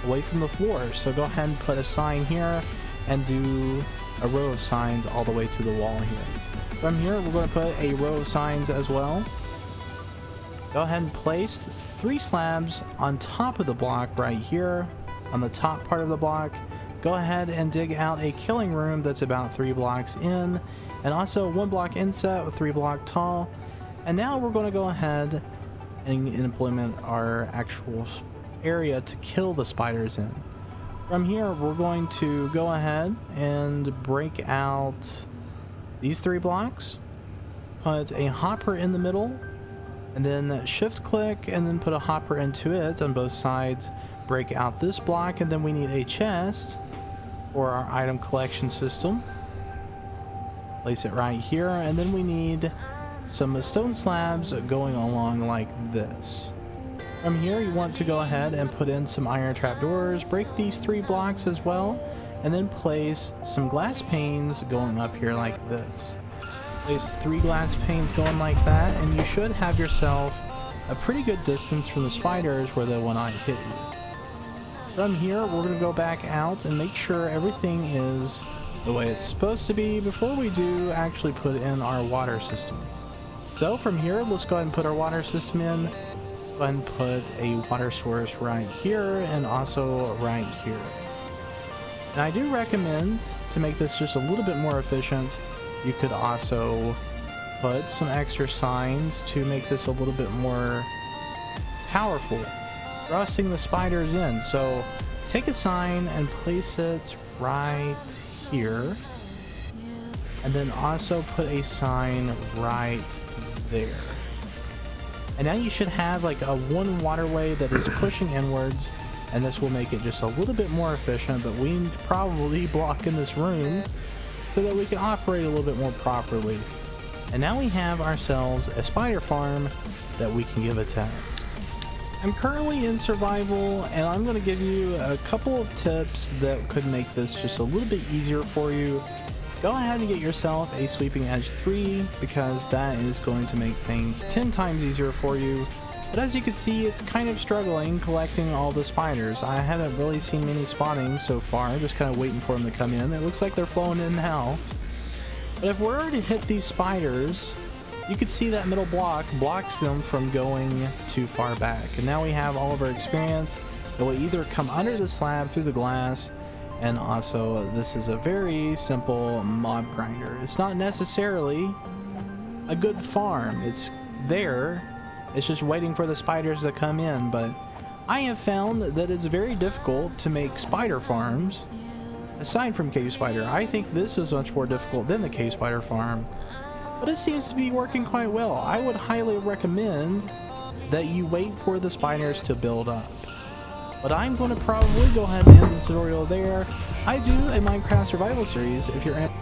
away from the floor. So go ahead and put a sign here and do a row of signs all the way to the wall here. From here, we're going to put a row of signs as well. Go ahead and place 3 slabs on top of the block right here, on the top part of the block. Go ahead and dig out a killing room that's about 3 blocks in, and also 1 block inset with 3 block tall. And now we're going to go ahead and implement our actual area to kill the spiders in. From here, we're going to go ahead and break out these 3 blocks, put a hopper in the middle, and then shift click and then put a hopper into it on both sides. Break out this block, and then we need a chest for our item collection system. Place it right here, and then we need some stone slabs going along like this. From here, you want to go ahead and put in some iron trapdoors, break these 3 blocks as well, and then place some glass panes going up here like this. Place 3 glass panes going like that, and you should have yourself a pretty good distance from the spiders where they will not hit you. From here, we're going to go back out and make sure everything is the way it's supposed to be before we do actually put in our water system. So from here, let's go ahead and put our water system in. Let's go ahead and put a water source right here and also right here. And I do recommend, to make this just a little bit more efficient, you could also put some extra signs to make this a little bit more powerful, thrusting the spiders in. So take a sign and place it right here, and then also put a sign right there. And now you should have like a one waterway that is pushing inwards, and this will make it just a little bit more efficient, but we probably block in this room so that we can operate a little bit more properly. And now we have ourselves a spider farm that we can give a test. I'm currently in survival, and I'm going to give you a couple of tips that could make this just a little bit easier for you. Go ahead and get yourself a Sweeping Edge 3, because that is going to make things 10 times easier for you. But as you can see, it's kind of struggling collecting all the spiders. I haven't really seen many spawning so far, just kind of waiting for them to come in. It looks like they're flowing in now. But if we're to hit these spiders, you can see that middle block blocks them from going too far back. And now we have all of our experience. It will either come under the slab through the glass, and also this is a very simple mob grinder. It's not necessarily a good farm. It's there. It's just waiting for the spiders to come in. But I have found that it's very difficult to make spider farms. Aside from Cave Spider, I think this is much more difficult than the Cave Spider farm. But it seems to be working quite well. I would highly recommend that you wait for the spiders to build up. But I'm going to probably go ahead and end the tutorial there. I do a Minecraft survival series if you're interested.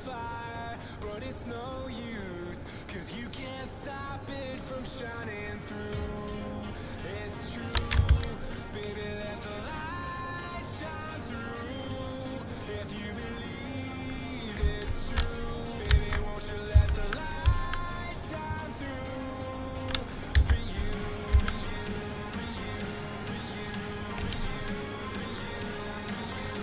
fire, but it's no use, 'cause you can't stop it from shining through. It's true, baby, let the light shine through. If you believe it's true, baby, won't you let the light shine through for you, for you, for you, for you, for you, for you.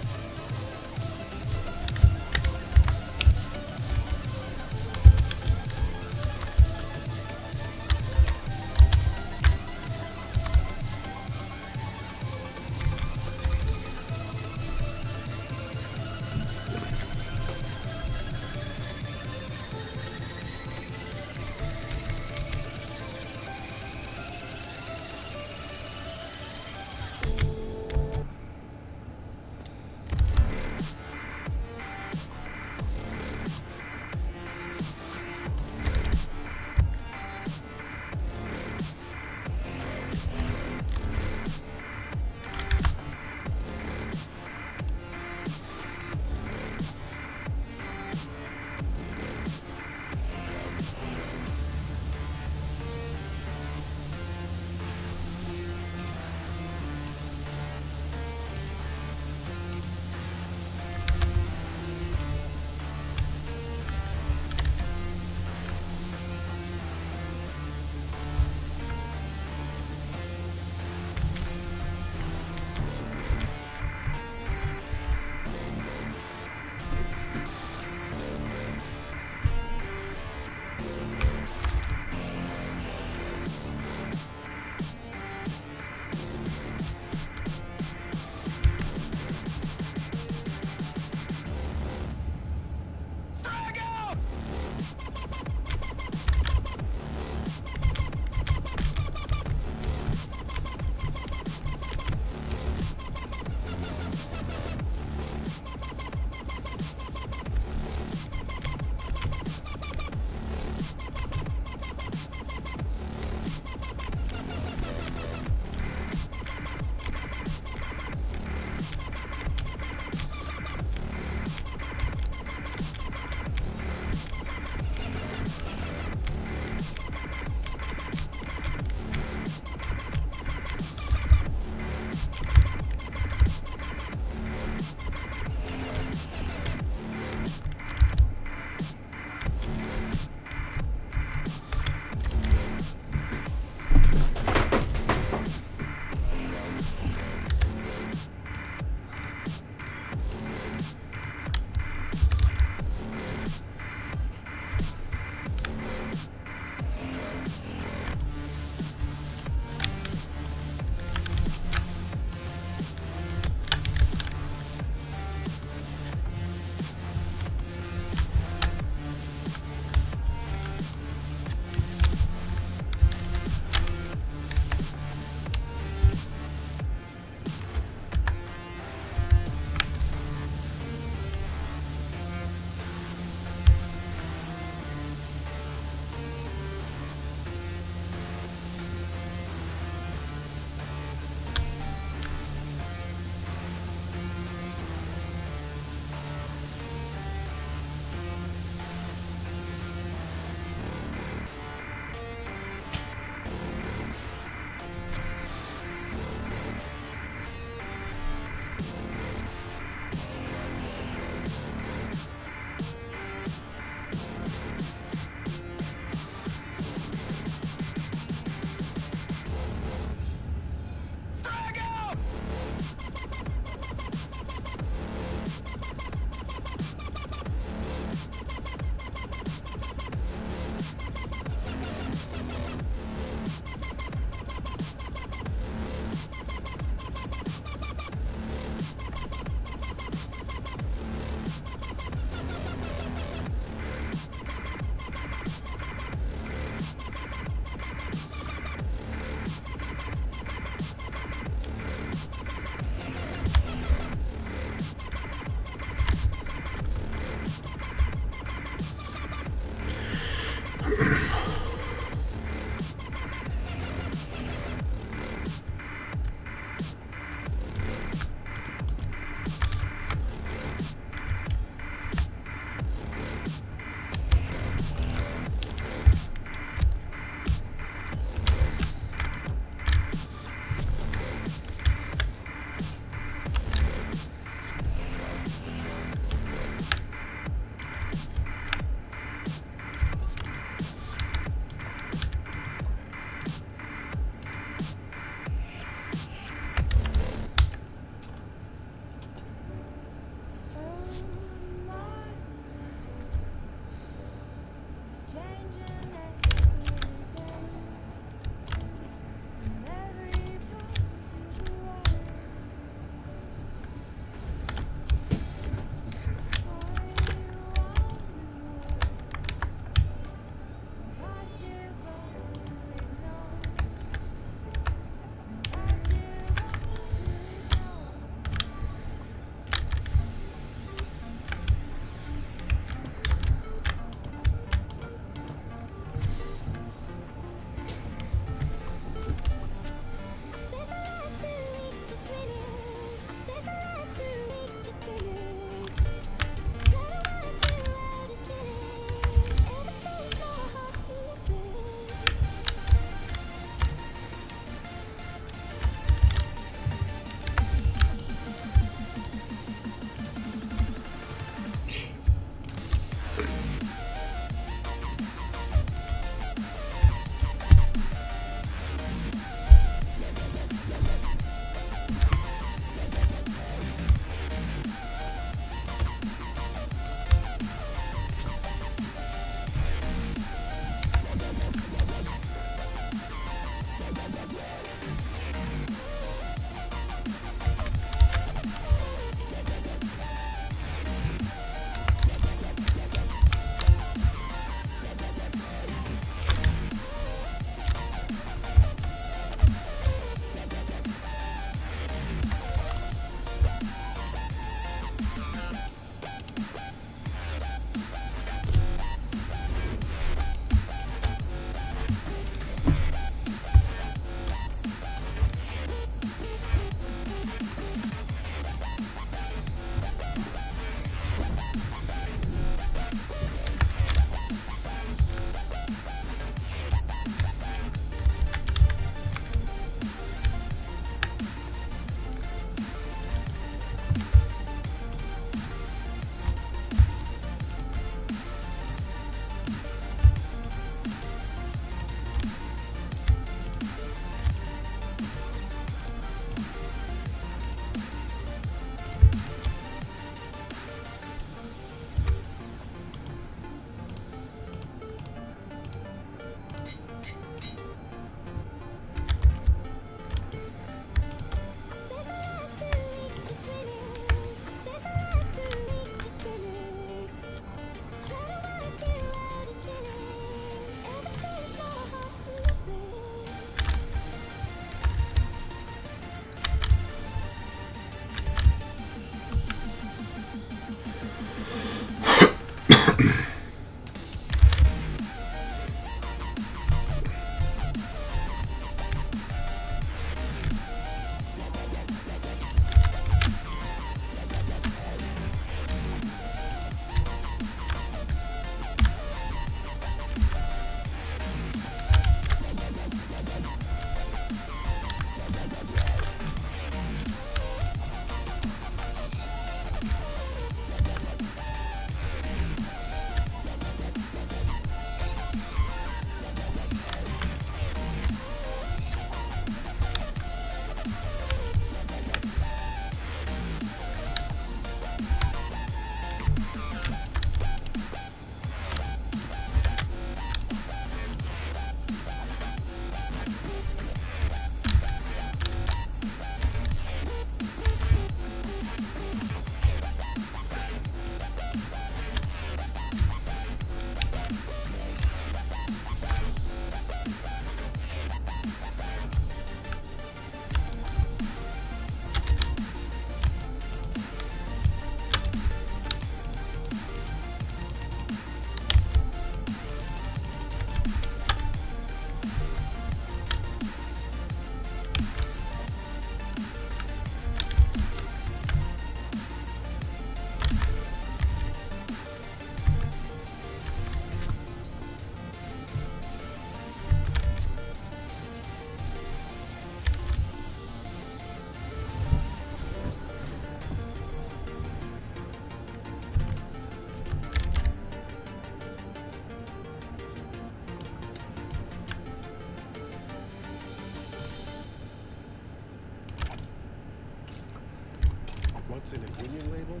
What's in a union label?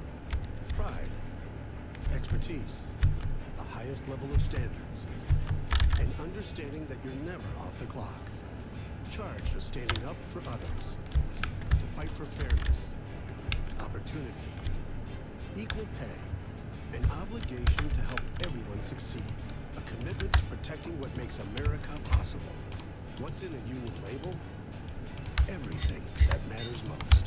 Pride, expertise, the highest level of standards, and understanding that you're never off the clock. Charged with standing up for others, to fight for fairness, opportunity, equal pay, an obligation to help everyone succeed, a commitment to protecting what makes America possible. What's in a union label? Everything that matters most.